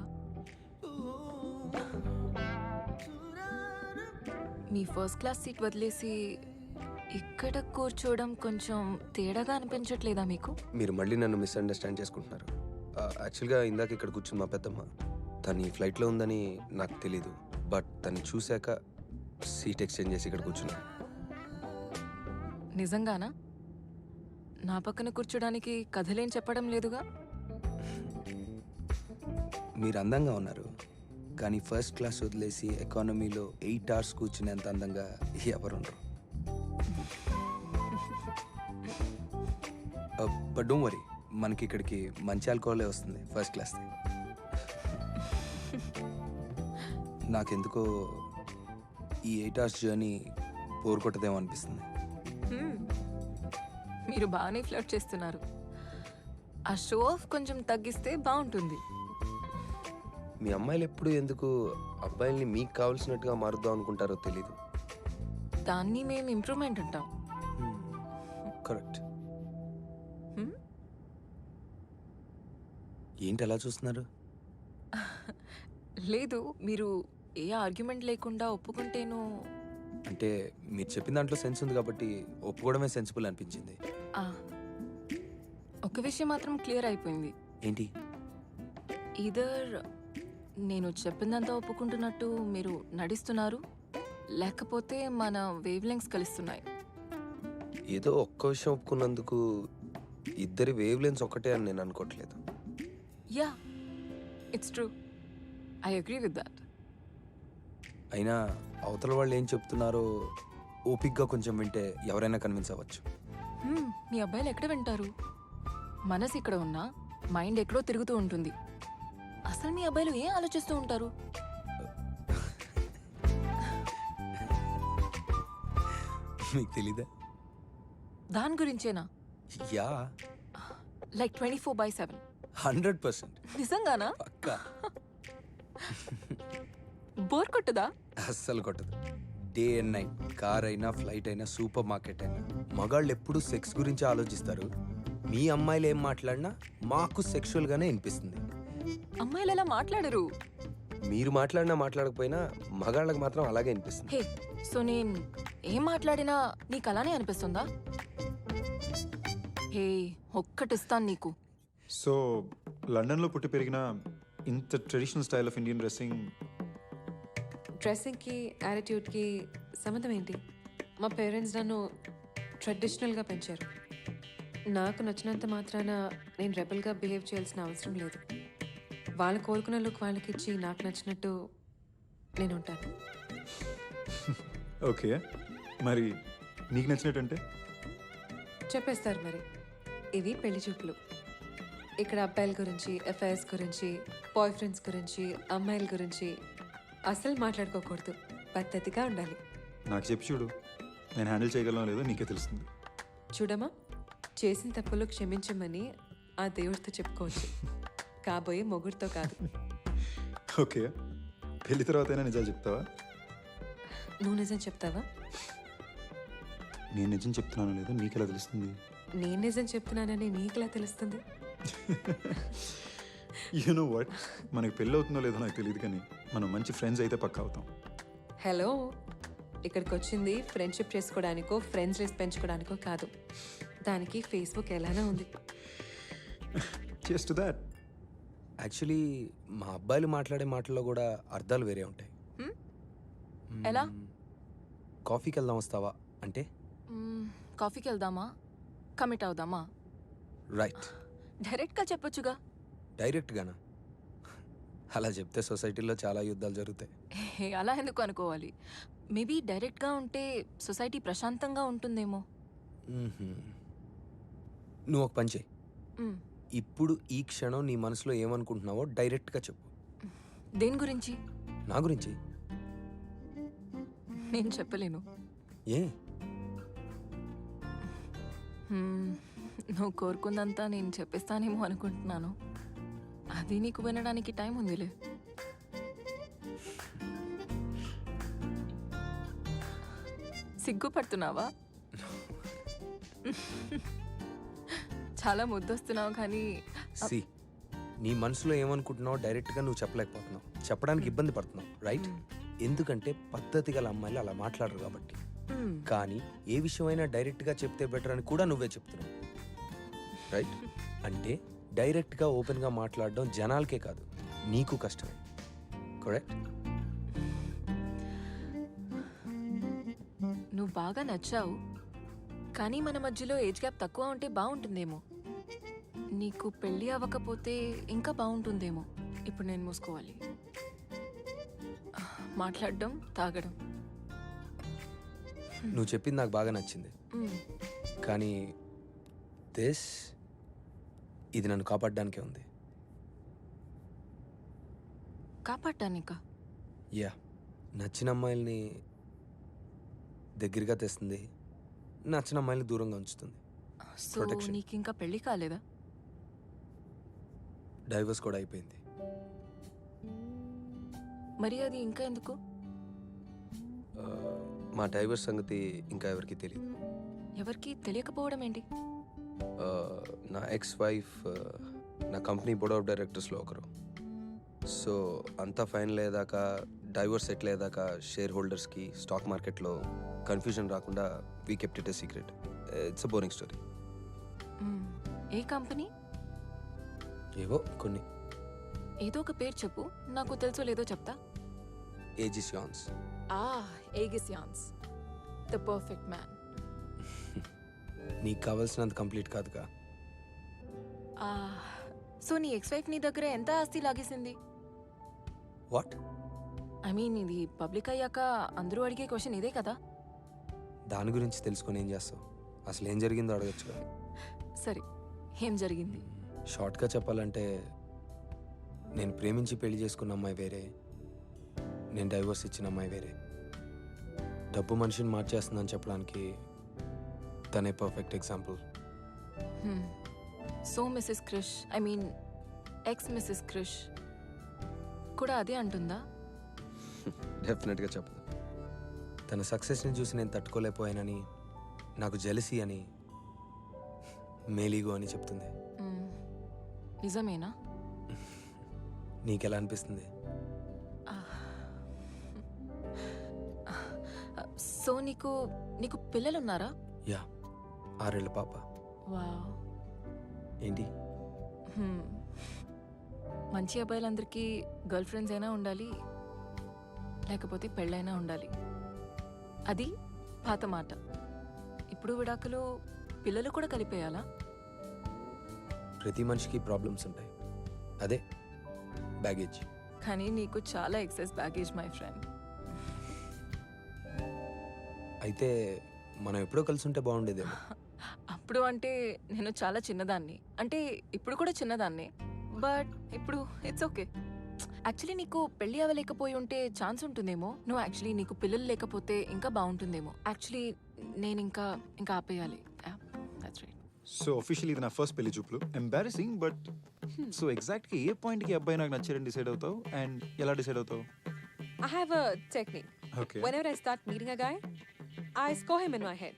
[SPEAKER 1] మీ ఫస్ట్ క్లాస్ సీట్ వదిలేసి ఇక్కడ కూర్చోవడం కొంచెం తేడాగా అనిపించట్లేదా మీకు?
[SPEAKER 7] మీరు మళ్ళీ నన్ను మిస్అండర్స్టాండ్ చేసుకుంటున్నారు. యాక్చువల్గా ఇందాక ఇక్కడ కూర్చుని మా పెద్దమ్మ, తను ఈ ఫ్లైట్లో ఉందని నాకు తెలీదు. బట్ తను చూశాక సీట్ ఎక్స్చేంజ్ చేసి ఇక్కడ కూర్చున్నాను.
[SPEAKER 1] నిజంగానా? నా పక్కన కూర్చోడానికి కథలేం చెప్పడం లేదుగా.
[SPEAKER 7] మీరు అందంగా ఉన్నారు, కానీ ఫస్ట్ క్లాస్ వదిలేసి ఎకానమీలో 8 hours కూర్చునేంత అందంగా ఎవరుండరు. బట్ డోంట్ వరీ, మనకి ఇక్కడికి మంచి ఆల్కహాలే వస్తుంది ఫస్ట్ క్లాస్. నాకెందుకో ఈ 8 hours జర్నీ బోర్ కొట్టదేమో అనిపిస్తుంది.
[SPEAKER 1] మీరు బాగానే ఫ్లర్ట్ చేస్తున్నారు. ఆ షో ఆఫ్ కొంచెం తగ్గిస్తే బాగుంటుంది.
[SPEAKER 7] మీ అమ్మాయిలు ఎప్పుడు ఎందుకు అబ్బాయిల్ని మీకు కావాల్సినట్టుగా మారుద్దాం అనుకుంటారో తెలీదు.
[SPEAKER 1] దాన్ని మేము ఇంప్రూవ్మెంట్ అంటాం.
[SPEAKER 7] కరెక్ట్. ఏంటి అలా చూస్తున్నారు?
[SPEAKER 1] లేదు, మీరు ఏ ఆర్గ్యుమెంట్ లేకుండా ఒప్పుకుంటేను.
[SPEAKER 7] అంటే మీరు చెప్పిన దాంట్లో సెన్స్ ఉంది కాబట్టి ఒప్పుకోవడమే సెన్సిబుల్ అనిపించింది.
[SPEAKER 1] ఆ, ఒక విషయం మాత్రం క్లియర్ అయిపోయింది.
[SPEAKER 7] ఏంటి?
[SPEAKER 1] ఈదర్ నేను చెప్పిందంతా ఒప్పుకుంటున్నట్టు మీరు నటిస్తున్నారు, లేకపోతే మన వేవ్ లెంగ్స్ కలుస్తున్నాయి.
[SPEAKER 7] ఏదో ఒక్క విషయం ఒప్పుకున్నందుకు ఇద్దరి వేవ్ లెన్స్ ఒక్కటే అని నేను అనుకోవట్లేదు.
[SPEAKER 1] Yeah, it's true. I agree with that.
[SPEAKER 7] అయినా అవతల వాళ్ళు ఏం చెప్తున్నారో ఓపిక్గా కొంచెం వింటే ఎవరైనా కన్విన్స్ అవ్వచ్చు.
[SPEAKER 1] మీ అబ్బాయిలు ఎక్కడ వింటారు? మనసు ఇక్కడ ఉన్నా మైండ్ ఎక్కడో తిరుగుతూ ఉంటుంది. అసలు మీ అబ్బాయిలు ఏం ఆలోచిస్తూ ఉంటారు?
[SPEAKER 7] మీకు తెలీదా?
[SPEAKER 1] దాని గురించేనా?
[SPEAKER 7] Yeah,
[SPEAKER 1] like 24/7.
[SPEAKER 7] 100%.
[SPEAKER 1] నిజంగానా?
[SPEAKER 7] పక్కా.
[SPEAKER 1] బోర్ కొట్టదా?
[SPEAKER 7] అస్సలు కొట్టదు. డే అండ్ నైట్, కార్ అయినా ఫ్లైట్ అయినా సూపర్ మార్కెట్ అయినా మగాళ్ళు ఎప్పుడు సెక్స్ గురించి ఆలోచిస్తారు. మీ అమ్మాయిలు ఏం మాట్లాడినా మాకు సెక్షువల్గానే అనిపిస్తుంది.
[SPEAKER 1] అమ్మాయిలు ఎలా మాట్లాడరు.
[SPEAKER 7] మీరు మాట్లాడినా మాట్లాడకపోయినా మగాళ్ళకి మాత్రం అలాగే అనిపిస్తుంది.
[SPEAKER 1] హే, సో నేను ఏం మాట్లాడినా నీకు అలానే అనిపిస్తుందా? హే, ఒక్కటిస్తాను నీకు.
[SPEAKER 2] సో లండన్లో పుట్టి పెరిగిన ఇంత ట్రెడిషనల్ స్టైల్ ఆఫ్ ఇండియన్
[SPEAKER 3] డ్రెస్సింగ్కి యాటిట్యూడ్కి సంబంధం ఏంటి? మా పేరెంట్స్ నన్ను ట్రెడిషనల్గా పెంచారు. నాకు నచ్చినంత మాత్రాన నేను రెబల్గా బిహేవ్ చేయాల్సిన అవసరం లేదు. వాళ్ళు కోరుకున్న లుక్ వాళ్ళకి ఇచ్చి నాకు నచ్చినట్టు నేను ఉంటాను.
[SPEAKER 2] ఓకే, మరి నీకు నచ్చినట్టు
[SPEAKER 3] చెప్పేస్తారు మరి. ఇవి పెళ్లి చూపులు. ఇక్కడ అబ్బాయిల గురించి, అఫైర్స్ గురించి, బాయ్ ఫ్రెండ్స్ గురించి, అమ్మాయిల గురించి అస్సలు మాట్లాడుకోకూడదు. పద్ధతిగా ఉండాలి.
[SPEAKER 2] నాకు చెప్పి చూడు, నేను హ్యాండిల్ చేయగలను లేదో నీకే తెలుస్తుంది.
[SPEAKER 3] చూడమ్మా, చేసిన తప్పులు క్షమించమని ఆ దేవుడితో చెప్పుకోవచ్చు, కాబోయే మొగుడితో కాదు.
[SPEAKER 2] ఓకే, పెళ్లి తర్వాతైనా నిజాలు చెప్తావా?
[SPEAKER 3] నువ్వు నిజం చెప్తావా?
[SPEAKER 2] నేను నిజం చెప్తున్నానో లేదో నీకెలా తెలుస్తుంది?
[SPEAKER 3] నేను నిజం చెప్తున్నానని నీకులా తెలుస్తుంది?
[SPEAKER 2] యు నో వాట్, మనకి పెళ్ళి అవుతుందో లేదో నాకు తెలియదు, కానీ మనం మంచి ఫ్రెండ్స్ అయితే పక్కా అవుతాం.
[SPEAKER 3] హలో, ఇక్కడికి వచ్చింది ఫ్రెండ్షిప్ చేసుకోవడానికో ఫ్రెండ్స్ లిస్ట్ పెంచుకోవడానికో కాదు. దానికి ఫేస్బుక్ ఎలానే ఉంది.
[SPEAKER 2] Just that.
[SPEAKER 7] యాక్చువల్లీ మా అబ్బాయిలు మాట్లాడే మాటల్లో కూడా అర్థాలు వేరే ఉంటాయి.
[SPEAKER 1] ఎలా?
[SPEAKER 7] కాఫీకి వెళ్దాం వస్తావా అంటే
[SPEAKER 1] కాఫీకి వెళ్దామా, కమిట్ అవుదామా?
[SPEAKER 7] రైట్.
[SPEAKER 1] డైరెక్ట్గా చెప్పొచ్చుగా.
[SPEAKER 7] డైరెక్ట్గానా? అలా చెప్తే సొసైటీలో చాలా యుద్ధాలు జరుగుతాయి.
[SPEAKER 1] అలా ఎందుకు అనుకోవాలి? మేబీ డైరెక్ట్గా ఉంటే సొసైటీ ప్రశాంతంగా ఉంటుందేమో.
[SPEAKER 7] నువ్వు ఒక పని చేయి,
[SPEAKER 1] మ్మ్.
[SPEAKER 7] ఇప్పుడు ఈ క్షణం నీ మనసులో ఏమనుకుంటున్నావో డైరెక్ట్గా చెప్పు.
[SPEAKER 1] దేని గురించి?
[SPEAKER 7] నా గురించి.
[SPEAKER 1] నేను చెప్పలేను.
[SPEAKER 7] ఏ?
[SPEAKER 1] నువ్వు కోరుకుందంతా నేను చెప్పేస్తానేమో అనుకుంటున్నాను. అది నీకు వినడానికి టైం ఉందిలే. సిగ్గుపడుతున్నావా? చాలా ముద్దొస్తున్నావు కానీ
[SPEAKER 7] సి, నీ మనసులో ఏమనుకుంటున్నావో డైరెక్ట్గా నువ్వు చెప్పలేకపోతున్నావు, చెప్పడానికి ఇబ్బంది పడుతున్నావు, రైట్? ఎందుకంటే పద్ధతి గల అమ్మాయిలు అలా మాట్లాడరు కాబట్టి. కానీ ఏ విషయమైనా డైరెక్ట్గా చెప్తే బెటర్ అని కూడా నువ్వే చెప్తున్నావు, రైట్? అంటే డైరెక్ట్గా ఓపెన్గా మాట్లాడడం జనాలకే కాదు నీకు కష్టమే, కరెక్ట్?
[SPEAKER 1] నువ్వు బాగా నచ్చావు, కానీ మన మధ్యలో ఏజ్ గ్యాప్ తక్కువ ఉంటే బాగుంటుందేమో. నీకు పెళ్ళి అవ్వకపోతే ఇంకా బాగుంటుందేమో. ఇప్పుడు నేను మూసుకోవాలి. మాట్లాడడం, తాగడం.
[SPEAKER 7] నువ్వు చెప్పింది నాకు బాగా నచ్చింది,
[SPEAKER 1] మ్మ్.
[SPEAKER 7] కానీ ఇది నన్ను కాపాడడానికే ఉంది.
[SPEAKER 1] కాపాడటానికా?
[SPEAKER 7] యా, నచ్చిన అమ్మాయిల్ని దగ్గరగా తెస్తుంది, నచ్చిన అమ్మాయిల్ని దూరంగా ఉంచుతుంది.
[SPEAKER 1] So
[SPEAKER 7] Protection.
[SPEAKER 1] నీకు ఇంకా పెళ్ళి కాలేదా?
[SPEAKER 7] డైవర్స్ కూడా అయిపోయింది.
[SPEAKER 1] మరి అది ఇంకా ఎందుకు?
[SPEAKER 7] ఆ, మా డైవర్స్ సంగతి ఇంకా ఎవరికి తెలియదు.
[SPEAKER 1] ఎవరికి తెలియకపోవడం ఏంటి?
[SPEAKER 7] నా ఎక్స్ వైఫ్ నా కంపెనీ బోర్డ్ ఆఫ్ డైరెక్టర్స్లో ఒకరు. సో అంతా ఫైనల్ అయ్యేదాకా, డైవర్స్ సెటిల్ అయ్యేదాకా షేర్ హోల్డర్స్కి స్టాక్ మార్కెట్లో కన్ఫ్యూజన్ రాకుండా we kept it a secret. It's a boring story.
[SPEAKER 1] Hmm. A company?
[SPEAKER 7] ఏవో కొన్ని.
[SPEAKER 1] ఏదో ఒక పేరు చెప్పు, నాకు తెలుసో లేదో చెప్తా.
[SPEAKER 7] ఏజిసియాన్స్.
[SPEAKER 1] ఏగిసియాన్స్, ద పర్ఫెక్ట్ మ్యాన్.
[SPEAKER 7] నీకు కావాల్సినంత కంప్లీట్ కాదుగా.
[SPEAKER 1] సో నీ ఎక్స్ వైఫ్ నీ దగ్గర ఎంత ఆస్తి లాగేసింది?
[SPEAKER 7] వాట్?
[SPEAKER 1] ఐ మీన్ ఇది పబ్లిక్ అయ్యాక అందరూ అడిగే క్వశ్చన్ ఇదే కదా.
[SPEAKER 7] దాని గురించి తెలుసుకొని ఏం చేస్తావు? అసలు ఏం జరిగిందో అడగచ్చుగా.
[SPEAKER 1] సరే, ఏం జరిగింది?
[SPEAKER 7] షార్ట్గా చెప్పాలంటే, నేను ప్రేమించి పెళ్లి చేసుకున్న అమ్మాయి వేరే, నేను డైవర్స్ ఇచ్చిన అమ్మాయి వేరే. డబ్బు మనిషిని మార్చేస్తుందని చెప్పడానికి తనే perfect example.
[SPEAKER 1] So Mrs Krish, I mean ex Mrs Krish కూడా అదే అంటుందా?
[SPEAKER 7] డెఫినెట్గా చెప్పదు. తన సక్సెస్ని చూసి నేను తట్టుకోలేకపోయానని, నాకు జెలసీ అని, మేలీగో అని చెప్తుంది.
[SPEAKER 1] మ్మ్. నిజమేనా?
[SPEAKER 7] నీకెలా అనిపిస్తుంది?
[SPEAKER 1] సో నీకు నీకు పిల్లలున్నారా?
[SPEAKER 7] యా, 6 ఏళ్ల పాప.
[SPEAKER 1] వావ్.
[SPEAKER 7] ఏంటి?
[SPEAKER 1] మంచి అబ్బాయిలందరికీ గర్ల్ ఫ్రెండ్స్ అయినా ఉండాలి, లేకపోతే పెళ్ళైనా ఉండాలి. అది పాత మాట. ఇప్పుడు విడాకులు, పిల్లలు కూడా కలిపేయాలా?
[SPEAKER 7] ప్రతి మనిషికి ప్రాబ్లమ్స్ ఉంటాయి, అదే బ్యాగేజ్.
[SPEAKER 1] కానీ నీకు చాలా ఎక్సెస్ బ్యాగేజ్ మై ఫ్రెండ్.
[SPEAKER 7] అయితే మనం ఎప్పుడో కలిసి ఉంటే బాగుండేదేమో.
[SPEAKER 1] అప్పుడు అంటే నేను చాలా చిన్నదాన్ని, అంటే ఇప్పుడు కూడా చిన్నదాన్ని, బట్ ఇప్పుడు ఇట్స్ ఓకే. యాక్చువల్లీ నీకు పెళ్లి అవ్వలేకపోయి ఉంటే ఛాన్స్ ఉంటుందేమో. నువ్వు యాక్చువల్లీ నీకు పిల్లలు లేకపోతే ఇంకా బాగుంటుందేమో. యాక్చువల్లీ నేను ఇంకా ఇంకా ఆపేయాలి. That's right.
[SPEAKER 2] సో అఫీషియల్లీ ఇది నా ఫస్ట్ పెళ్లి చూపులు. ఎంబారసింగ్ బట్ సో ఎగ్జాక్ట్గా ఏ పాయింట్కి అబ్బాయి నాకు నచ్చారని డిసైడ్ అవుతావు అండ్ ఎలా డిసైడ్ అవుతావు?
[SPEAKER 3] I have a technique.
[SPEAKER 2] Okay
[SPEAKER 3] Whenever I start meeting a guy, I score him in my head.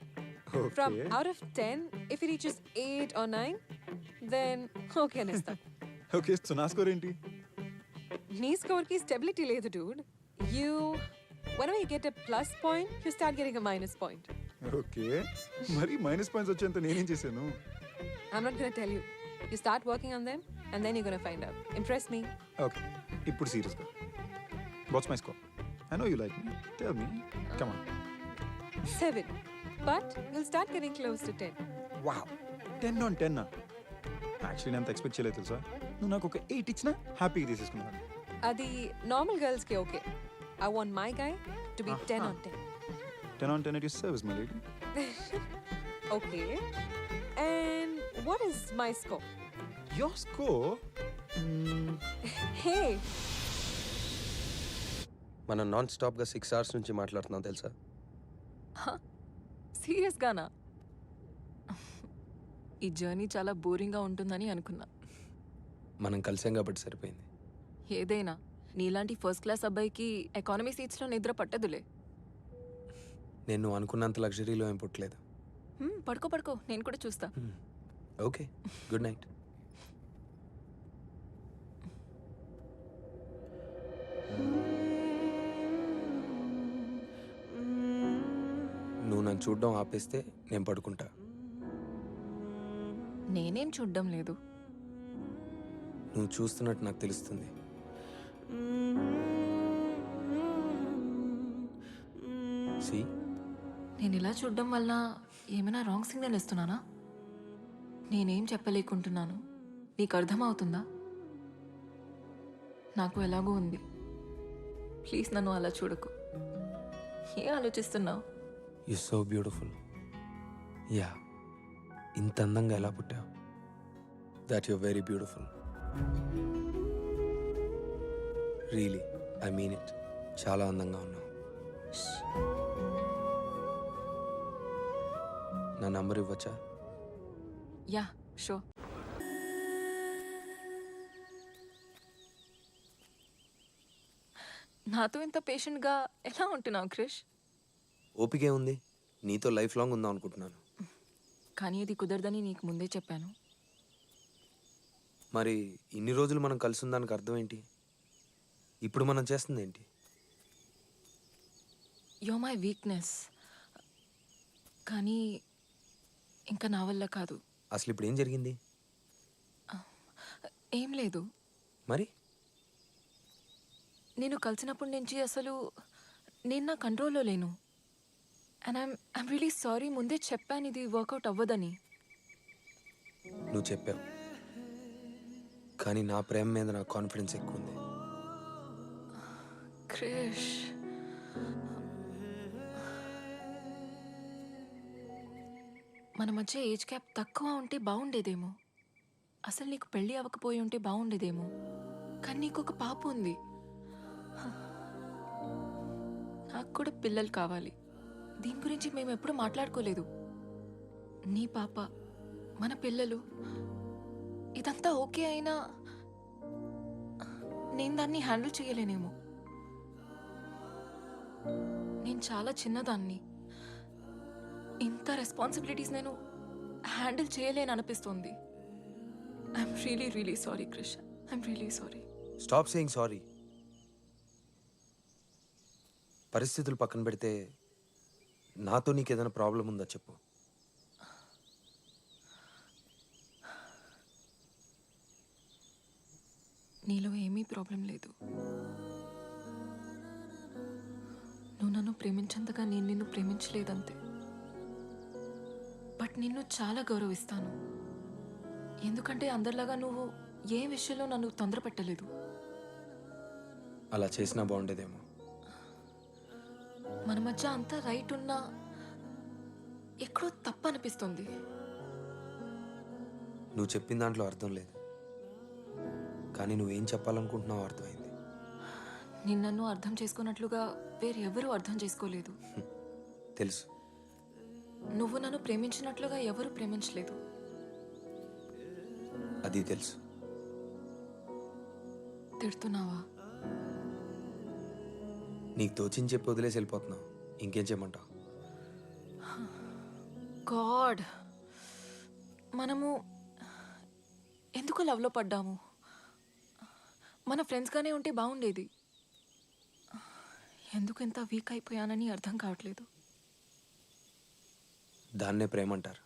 [SPEAKER 3] From
[SPEAKER 2] okay
[SPEAKER 3] out of 10, if he reaches 8 or 9, then okay Anista.
[SPEAKER 2] Okay so నా score ఏంటి?
[SPEAKER 3] Knee score ki stability లేదు dude. You, whenever you get a plus point, you start getting a minus point.
[SPEAKER 2] Okay మరి minus points వచ్చేంత నేనేం చేశాను?
[SPEAKER 3] I'm not gonna tell you. You start working on them, and then you're gonna find out. Impress me.
[SPEAKER 2] Okay ఇప్పుడు సీరియస్గా what's my score? I know you like me, tell me, come on.
[SPEAKER 3] 7. But you'll start getting close to 10.
[SPEAKER 2] Wow 10 on 10 actually నేను అంత expect చేయలేదు తెలుసా. నువ్వు నాకు ఒక 8 ఇచ్చినా హ్యాపీగా తీసేసుకున్నాను.
[SPEAKER 3] Adi normal girls ki okay. I want my guy to be 10 on 10.
[SPEAKER 2] 10 on 10 at your service, my lady.
[SPEAKER 3] Okay. And what is my score?
[SPEAKER 2] Your score?
[SPEAKER 3] Hey,
[SPEAKER 7] మనం నాన్ స్టాప్గా 6 hours నుంచి మాట్లాడుతున్నాం తెలుసా?
[SPEAKER 1] సీరియస్గానా? ఈ జర్నీ చాలా బోరింగ్గా ఉంటుందని అనుకున్నా.
[SPEAKER 7] మనం కలిసాం కాబట్టి సరిపోయింది.
[SPEAKER 1] ఏదైనా నీలాంటి ఫస్ట్ క్లాస్ అబ్బాయికి ఎకానమీ సీట్స్లో నిద్ర పట్టదులే.
[SPEAKER 7] నేను నువ్వు అనుకున్నంత లగ్జరీలో ఏం పుట్టలేదు.
[SPEAKER 1] పడుకో పడుకో, నేను కూడా చూస్తా.
[SPEAKER 7] Okay, good night. నువ్వు నన్ను చూడడం ఆపేస్తే నేను పడుకుంటా.
[SPEAKER 1] నేనేం చూడ్డం లేదు.
[SPEAKER 7] నువ్వు చూస్తున్నట్టు నాకు తెలుస్తుంది. సి
[SPEAKER 1] నేను ఇలా చూడడం వల్ల ఏమైనా రాంగ్ సిగ్నల్ ఇస్తున్నానా? నేనేం చెప్పలేకుంటున్నాను, నీకు అర్థమవుతుందా? నాకు ఎలాగో ఉంది, ప్లీజ్ నన్ను అలా చూడకు. ఏం ఆలోచిస్తున్నావు?
[SPEAKER 7] You so beautiful. యా, ఇంత అందంగా ఎలా పుట్టావు? That you very beautiful. Really, I mean it. చాలా అందంగా ఉన్నావు. నా నంబర్ ఇవ్వచ్చా?
[SPEAKER 1] Yeah show. నాతో ఇంత పేషెంట్గా ఎలా ఉంటున్నావు క్రిష్?
[SPEAKER 7] ఓపికే ఉంది, నీతో లైఫ్ లాంగ్ ఉందాం అనుకుంటున్నాను.
[SPEAKER 1] కానీ ఇది కుదరదని నీకు ముందే చెప్పాను.
[SPEAKER 7] మరి ఇన్ని రోజులు మనం కలిసి ఉందానికి అర్థం ఏంటి? ఇప్పుడు మనం చేస్తుంది ఏంటి?
[SPEAKER 1] Yo my weakness. కానీ ఇంకా నా వల్ల కాదు.
[SPEAKER 7] అసలు ఇప్పుడు ఏం జరిగింది?
[SPEAKER 1] ఏం లేదు.
[SPEAKER 7] మరి
[SPEAKER 1] నేను కలిసినప్పటి నుంచి అసలు నేను నా కంట్రోల్లో లేను. అండ్ ఐమ్ రియలీ సారీ, ముందే చెప్పాను ఇది వర్కౌట్ అవ్వదని.
[SPEAKER 7] నువ్వు చెప్పావు, కానీ నా ప్రేమ మీద నాకు కాన్ఫిడెన్స్ ఎక్కువ ఉంది.
[SPEAKER 1] క్రిష్, మన మధ్య ఏజ్ గ్యాప్ తక్కువ ఉంటే బాగుండేదేమో. అసలు నీకు పెళ్ళి అవ్వకపోయి ఉంటే బాగుండేదేమో. కానీ నీకు ఒక పాప ఉంది, నాకు కూడా పిల్లలు కావాలి. దీని గురించి మేము ఎప్పుడు మాట్లాడుకోలేదు. నీ పాప, మన పిల్లలు, ఇదంతా ఓకే అయినా నేను దాన్ని హ్యాండిల్ చేయలేనేమో. నేను చాలా చిన్నదాన్ని, ఇంత రెస్పాన్సిబిలిటీస్ నేను హ్యాండిల్ చేయలేను అనిపిస్తుంది. I'm really really sorry Krish, I'm really sorry.
[SPEAKER 7] Stop saying sorry. పరిస్థితులు పక్కన పెడితే నాతో నీకు ఏదైనా ప్రాబ్లం ఉందా చెప్పు.
[SPEAKER 1] నీలో ఏమీ ప్రాబ్లం లేదు. నువ్వు నన్ను ప్రేమించేంతగా నేను నిన్ను ప్రేమించలేదంతే. బట్ నిన్ను చాలా గౌరవిస్తాను, ఎందుకంటే అందరిలాగా నువ్వు ఏ విషయంలో నన్ను తొందర పెట్టలేదు.
[SPEAKER 7] అలా చేసినా బాగుండేదేమో.
[SPEAKER 1] మన మధ్య అంతా రైట్ ఉన్నా ఎక్కడో తప్పు అనిపిస్తుంది.
[SPEAKER 7] నువ్వు చెప్పిన దాంట్లో అర్థం లేదు, కానీ నువ్వేం చెప్పాలనుకుంటున్నావో అర్థమైంది.
[SPEAKER 1] నేను నన్ను అర్థం చేసుకున్నట్లుగా వేరెవరూ అర్థం చేసుకోలేదు.
[SPEAKER 7] తెలుసు.
[SPEAKER 1] నువ్వు నన్ను ప్రేమించినట్లుగా ఎవరు ప్రేమించలేదు.
[SPEAKER 7] అది తెలుసు.
[SPEAKER 1] తిడుతున్నావా?
[SPEAKER 7] నీకు తోచింది చెప్పి వదిలేసి వెళ్ళిపోతున్నావు. ఇంకేం చేయమంటావు?
[SPEAKER 1] గాడ్, మనము ఎందుకు లవ్లో పడ్డాము? మన ఫ్రెండ్స్గానే ఉంటే బాగుండేది. ఎందుకు ఎంత వీక్ అయిపోయానని అర్థం కావట్లేదు.
[SPEAKER 7] దాన్నే ప్రేమ అంటారు.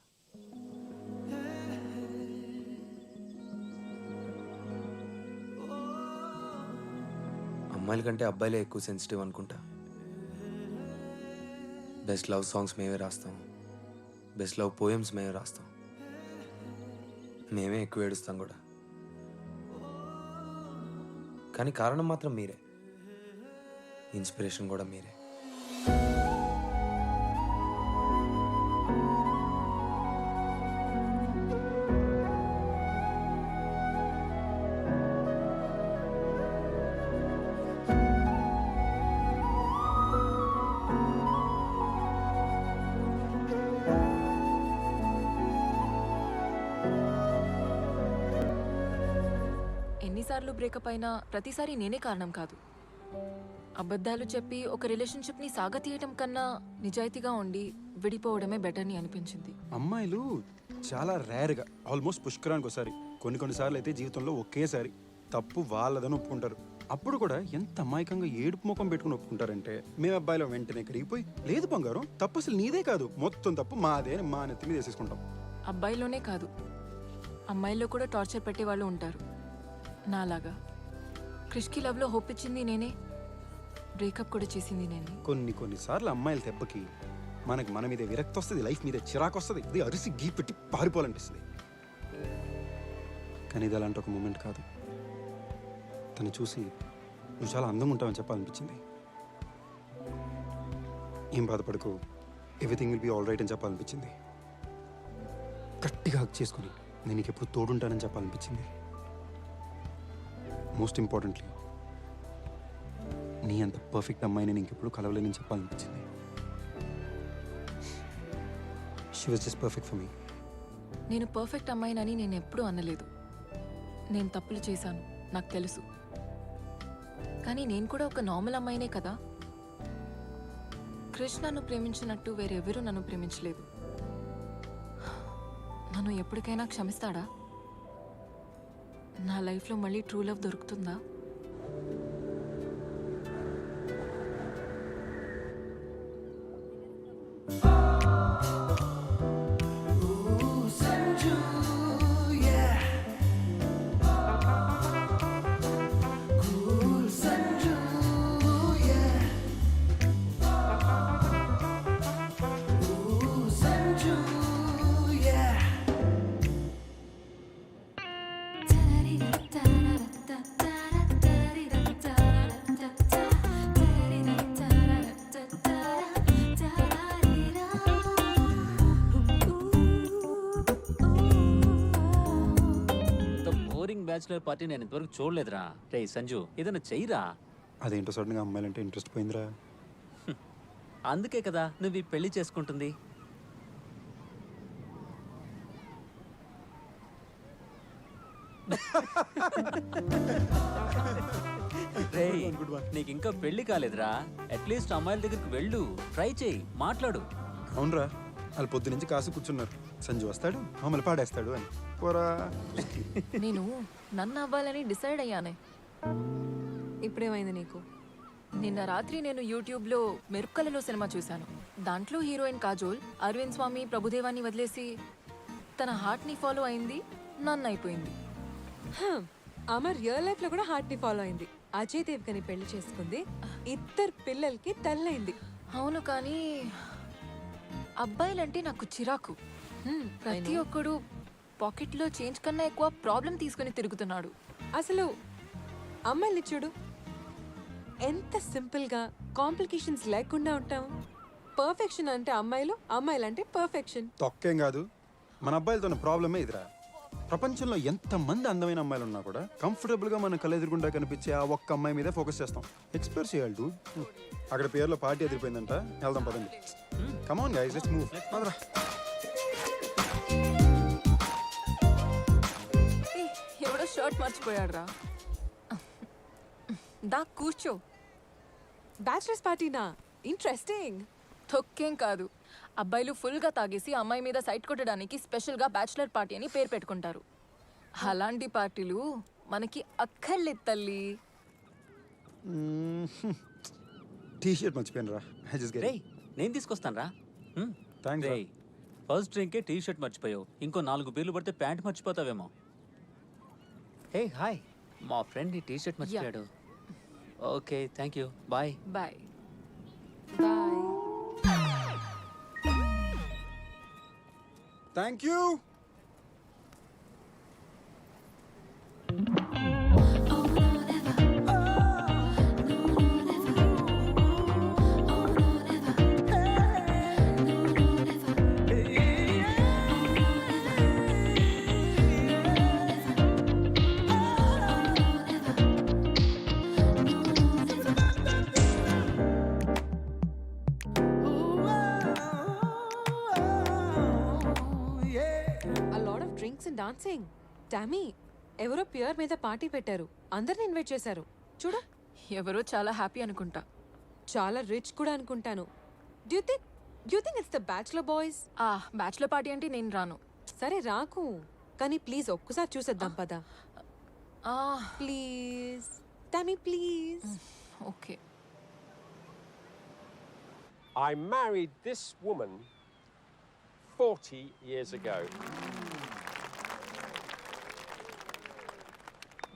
[SPEAKER 7] అమ్మాయిల కంటే అబ్బాయిలే ఎక్కువ సెన్సిటివ్ అనుకుంటా. బెస్ట్ లవ్ సాంగ్స్ మేమే రాస్తాం, బెస్ట్ లవ్ పోయమ్స్ మేమే రాస్తాం, మేమే ఎక్కువ ఏడుస్తాం కూడా. కానీ కారణం మాత్రం మీరే, ఇన్స్పిరేషన్ కూడా మీరే.
[SPEAKER 1] ఎన్నిసార్లు బ్రేకప్ అయినా ప్రతిసారి నేనే కారణం కాదు. అబద్ధాలు చెప్పి ఒక రిలేషన్షిప్ని సాగతీయటం కన్నా నిజాయితీగా ఉండి విడిపోవడమే బెటర్ అని అనిపించింది.
[SPEAKER 2] అమ్మాయిలు చాలా రేర్గా, ఆల్మోస్ట్ పుష్కరానికి ఒకసారి, కొన్నిసార్లు అయితే జీవితంలో ఒకేసారి తప్పు వాళ్ళదని ఒప్పుకుంటారు. అప్పుడు కూడా ఎంత అమాయకంగా ఏడుపు ముఖం పెట్టుకుని ఒప్పుకుంటారంటే, మేము అబ్బాయిలో వెంటనే కరిగిపోయి, లేదు బంగారం తప్పు అసలు నీదే కాదు, మొత్తం తప్పు మాదే అని మా నెత్తి మీద వేసేసుకుంటాం.
[SPEAKER 1] అబ్బాయిలోనే కాదు, అమ్మాయిల్లో కూడా టార్చర్ పెట్టేవాళ్ళు ఉంటారు నాలాగా. క్రిష్కి లవ్లో హోప్ ఇచ్చింది నేనే, బ్రేకప్ కూడా చేసింది నేనే.
[SPEAKER 2] కొన్నిసార్లు అమ్మాయిల దెబ్బకి మనకి మన మీద విరక్తి వస్తుంది, లైఫ్ మీద చిరాకు వస్తుంది, ఇది అరిసి గీ పెట్టి పారిపోవాలనిపిస్తుంది. కానీ ఇది అలాంటి ఒక మూమెంట్ కాదు. తను చూసి నువ్వు చాలా అందంగా ఉంటావని చెప్పాలనిపించింది. ఏం బాధపడకు, everything will be all right అని చెప్పాలనిపించింది. గట్టిగా హక్ చేసుకుని నేను నీకు ఎప్పుడు తోడుంటానని చెప్పాలనిపించింది. మోస్ట్ ఇంపార్టెంట్లీ నీ అంత పర్ఫెక్ట్ అమ్మాయిని నేను ఇంకెప్పుడు కలవలేనని చెప్పాలనిపించింది. She was just perfect for me.
[SPEAKER 1] నేను పర్ఫెక్ట్ అమ్మాయినని నేను ఎప్పుడూ అనలేదు. నేను తప్పులు చేశాను, నాకు తెలుసు. కానీ నేను కూడా ఒక నార్మల్ అమ్మాయినే కదా. క్రిష్ నన్ను ప్రేమించినట్టు వేరెవరూ నన్ను ప్రేమించలేదు. నన్ను ఎప్పటికైనా క్షమిస్తాడా? నా లైఫ్లో మళ్ళీ ట్రూ లవ్ దొరుకుతుందా?
[SPEAKER 4] బ్యాచులర్ పార్టీ నేను ఇంతవరకు చూడలేదురా. రే సంజు, ఏదైనా చెయ్యరా.
[SPEAKER 2] అదేంటో సడన్గా అమ్మాయిలంటే ఇంట్రెస్ట్ పోయిందిరా.
[SPEAKER 4] అందుకే కదా నువ్వు ఈ పెళ్లి చేసుకుంటుంది. రేయ్, నీకు ఇంకా పెళ్లి కాలేదురా. అట్లీస్ట్ అమ్మాయిల దగ్గరికి వెళ్ళు, ట్రై చేయి, మాట్లాడు.
[SPEAKER 2] అవునరా, వాళ్ళు పొద్దు నుంచి కాసు కూర్చున్నారు, సంజు వస్తాడు మమ్మల్ని పాడేస్తాడు అని. పోరా.
[SPEAKER 1] నేను నన్ను అవ్వాలని డిసైడ్ అయ్యానే.
[SPEAKER 3] ఇప్పుడేమైంది నీకు?
[SPEAKER 1] నిన్న రాత్రి నేను యూట్యూబ్లో మెరుపుకలలో సినిమా చూశాను. దాంట్లో హీరోయిన్ కాజోల్ అరవింద్ స్వామి ప్రభుదేవాన్ని వదిలేసి తన హార్ట్ని ఫాలో అయింది, నన్ను అయిపోయింది.
[SPEAKER 3] ఆమె రియల్ లైఫ్ లో కూడా హార్ట్ ని ఫాలో అయింది. అజయ్ దేవ్గని పెళ్లి చేసుకుంది, 2 పిల్లలకి తల్లైంది.
[SPEAKER 1] అవును, కానీ అబ్బాయిలంటే నాకు చిరాకు. ప్రతి ఒక్కడు పాకెట్లో చేంజ్ కన్నా ఎక్కువ ప్రాబ్లం తీసుకుని తిరుగుతున్నాడు.
[SPEAKER 3] అసలు అమ్మాయిని చూడు, ఎంత సింపుల్ గా కాంప్లికేషన్స్ లేకుండా ఉంటాం. పర్ఫెక్షన్ అంటే అమ్మాయిలు, అమ్మాయిలు అంటే పర్ఫెక్షన్.
[SPEAKER 2] తొక్కేం కాదు, మన అబ్బాయిలతో ప్రాబ్లమే ఇదిరా. ప్రపంచంలో ఎంతమంది అందమైన అమ్మాయిలు ఉన్నా కూడా కంఫర్టబుల్గా మన కళ్ళు ఎదురుగుండా కనిపించే ఆ ఒక్క అమ్మాయి మీదే ఫోకస్ చేస్తాం. ఎక్స్ప్లోర్ చేయాలి dude. అక్కడ పేరులో పార్టీ ఎదిరిపోయిందంట, వెళ్దాం పదండి. Come on guys, let's move.
[SPEAKER 1] ఏయ్, ఎవడో షర్ట్ మర్చిపోయాడు రా. దా కూర్చో.
[SPEAKER 3] బ్యాచిలర్స్ పార్టీనా? ఇంట్రెస్టింగ్.
[SPEAKER 1] తొక్కేం కాదు, అబ్బాయిలు ఫుల్గా తాగేసి అమ్మాయి మీద సైట్ కొట్టడానికి స్పెషల్గా బ్యాచిలర్ పార్టీ అని పేరు పెట్టుకుంటారు. అలాంటి పార్టీలు మనకి అక్కర్లేదు తల్లి.
[SPEAKER 2] టీ షర్ట్ మర్చిపోయాను రా. ఐ జస్ట్ గెట్
[SPEAKER 4] రేయ్ నేను తీసుకొస్తాను రా.
[SPEAKER 2] థ్యాంక్స్.
[SPEAKER 4] రేయ్ ఫస్ట్ డ్రింకే టీ షర్ట్ మర్చిపోయావు, ఇంకో 4 బీర్లు పడితే ప్యాంట్ మర్చిపోతావేమో. హే హాయ్, మా ఫ్రెండ్ ఈ టీ షర్ట్ మర్చిపోయాడు. Okay thank you, bye.
[SPEAKER 1] Bye.
[SPEAKER 3] Bye.
[SPEAKER 2] Thank you.
[SPEAKER 3] A lot of drinks and dancing. టామీ, ఎవరో ప్యూర్ మీద పార్టీ పెట్టారు, అందరిని ఇన్వైట్ చేశారు. చూడు,
[SPEAKER 1] ఎవరో చాలా హ్యాపీ అనుకుంటా.
[SPEAKER 3] చాలా రిచ్ కూడా అనుకుంటాను. Due think it's the bachelor boys?
[SPEAKER 1] Bachelor party అంటే నేను రాను.
[SPEAKER 3] సరే రాకు, కానీ ప్లీజ్ ఒక్కసారి చూసేద్దాం పదా.
[SPEAKER 1] ఆ,
[SPEAKER 3] please Tommy, please.
[SPEAKER 1] Okay.
[SPEAKER 10] I married this woman 40 years ago.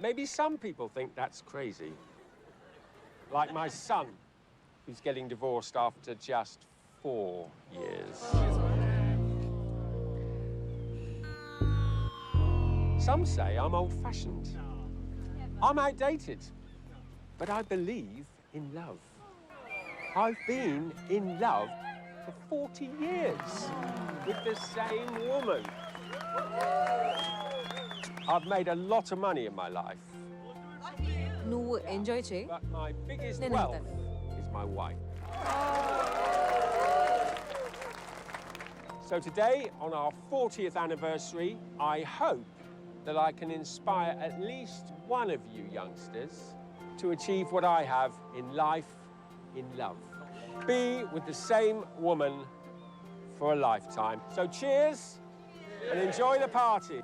[SPEAKER 10] Maybe some people think that's crazy. Like my son, who's getting divorced after just 4 years. Some say I'm old-fashioned. I'm outdated. But I believe in love. I've been in love for 40 years with the same woman. I've made a lot of money in my life,
[SPEAKER 3] నువ్వు enjoy చేయి.
[SPEAKER 10] but my biggest
[SPEAKER 3] Then
[SPEAKER 10] wealth
[SPEAKER 3] I'll
[SPEAKER 10] is my wife. So today, on our 40th anniversary, I hope that I can inspire at least one of you youngsters to achieve what I have in life, in love. Be with the same woman for a lifetime. So cheers and enjoy the party.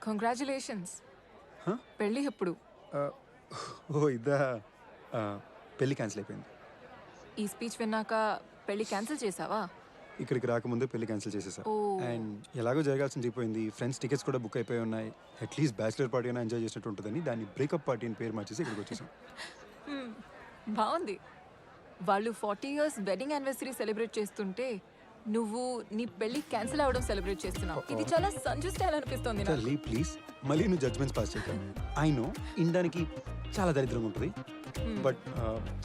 [SPEAKER 1] Congratulations.
[SPEAKER 2] Huh?
[SPEAKER 1] పెళ్ళి ఎప్పుడు?
[SPEAKER 2] ఓ ఇదా, పెళ్ళి cancel అయిపోయింది.
[SPEAKER 1] ఈ speech విన్నాక పెళ్ళి cancel చేసావా?
[SPEAKER 2] ఇక్కడికి రాకముందే పెళ్లి క్యాన్సిల్ చేసేసా.
[SPEAKER 1] ఓ.
[SPEAKER 2] అండ్ ఎలాగో జరగాల్సింది అయిపోయింది. ఫ్రెండ్స్ టికెట్స్ కూడా బుక్ అయిపోయి ఉన్నాయి. అట్లీస్ట్ బ్యాచిలర్ పార్టీ అయినా ఎంజాయ్ చేసినట్టు ఉంటుందని దాన్ని బ్రేకప్ పార్టీ అని పేరు మార్చేసి ఇక్కడికి వచ్చేసాం.
[SPEAKER 1] బాగుంది. వాళ్ళు 40 years వెడ్డింగ్ యానివర్సరీ సెలబ్రేట్ చేస్తుంటే నువ్వు నీ పెళ్లి క్యాన్సిల్ అవ్వడం సెలబ్రేట్ చేస్తున్నావు. ఇది చాలా సంజు స్టైల్ అనిపిస్తోంది నాకు.
[SPEAKER 2] తల్లి ప్లీజ్, మళ్ళీ నువ్వు జడ్జ్మెంట్స్ పాస్ చేయక. ఐ నో ఇండానికి చాలా దరిద్రంగా ఉంటుంది, బట్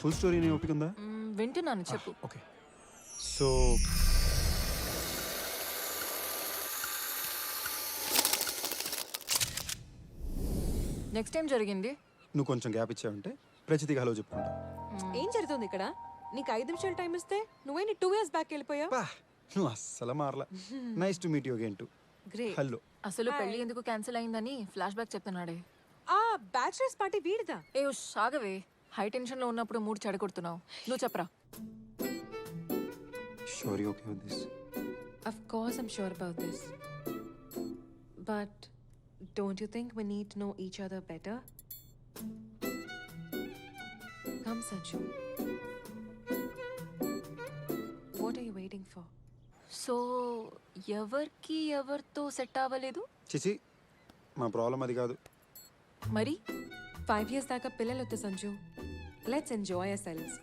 [SPEAKER 2] ఫుల్ స్టోరీ నీ ఓపిక ఉందా?
[SPEAKER 1] వింటున్నాను, చెప్పు.
[SPEAKER 2] ఓకే, సో
[SPEAKER 1] నెక్స్ట్ టైం జరిగింది.
[SPEAKER 2] నువ్వు కొంచెం గ్యాప్ ఇచ్చావంటే ప్రచితిగా హలో చెప్పుకుంటా.
[SPEAKER 3] ఏం జరుగుతుంది ఇక్కడ? నీకు 5 నిమిషాలు టైం ఇస్తే నువ్వే 2 years బ్యాక్ వెళ్ళిపోయా.
[SPEAKER 2] పా, నువ్వు అస్సలు మారలా. Nice to meet you again too.
[SPEAKER 3] Great.
[SPEAKER 2] Hello.
[SPEAKER 1] అసలు పెళ్లి ఎందుకు క్యాన్సిల్ అయిందని ఫ్లాష్ బ్యాక్ చెప్తున్నాడే.
[SPEAKER 3] ఆ బ్యాచిలర్స్ పార్టీ వీడిదా?
[SPEAKER 1] ఏ సాగవే, హై టెన్షన్ లో ఉన్నప్పుడు మూడు చెడగొడుతున్నావు. నువ్వు చెప్పరా.
[SPEAKER 2] Sure you okay with this?
[SPEAKER 3] Of course I'm sure about this. But don't you think we need to know each other better? Come, Sanju. What are you waiting for?
[SPEAKER 1] So ఎవరికి ఎవరితో set అవ్వలేదు
[SPEAKER 2] చిచి మా problem అది కాదు.
[SPEAKER 1] మరి
[SPEAKER 3] 5 years దాకా పిల్లలు వద్దు Sanju. Let's enjoy hour selves.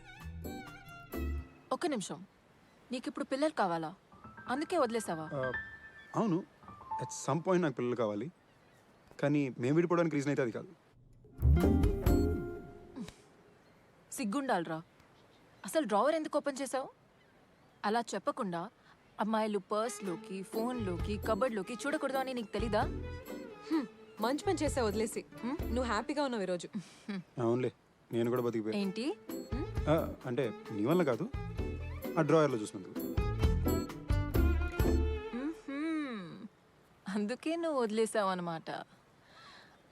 [SPEAKER 1] ఒక్క నిమిషం, నీకు ఇప్పుడు పిల్లలు కావాలా? అందుకే వదిలేసావా?
[SPEAKER 2] అవును, అట్ సమ్ పాయింట్ నాకు పిల్లలు కావాలి, కానీ మేము విడిపోవడానికి రీజన్ అయితే అది కాదు.
[SPEAKER 1] సిగ్గుండాలరా, అసలు డ్రావర్ ఎందుకు ఓపెన్ చేసావు? అలా చెప్పకుండా అమ్మాయిలు పర్స్లోకి, ఫోన్లోకి, కబర్డ్లోకి చూడకూడదు అని నీకు తెలీదా?
[SPEAKER 3] మంచి పని చేసా వదిలేసి. నువ్వు హ్యాపీగా ఉన్నావు ఈరోజు.
[SPEAKER 2] అవునులే, నేను కూడా బతికిపోయా.
[SPEAKER 1] ఏంటి?
[SPEAKER 2] అంటే నీ వల్ల కాదు, ఆ డ్రాయర్లో చూసినందుకు.
[SPEAKER 1] అందుకే నువ్వు వదిలేసావు అనమాట.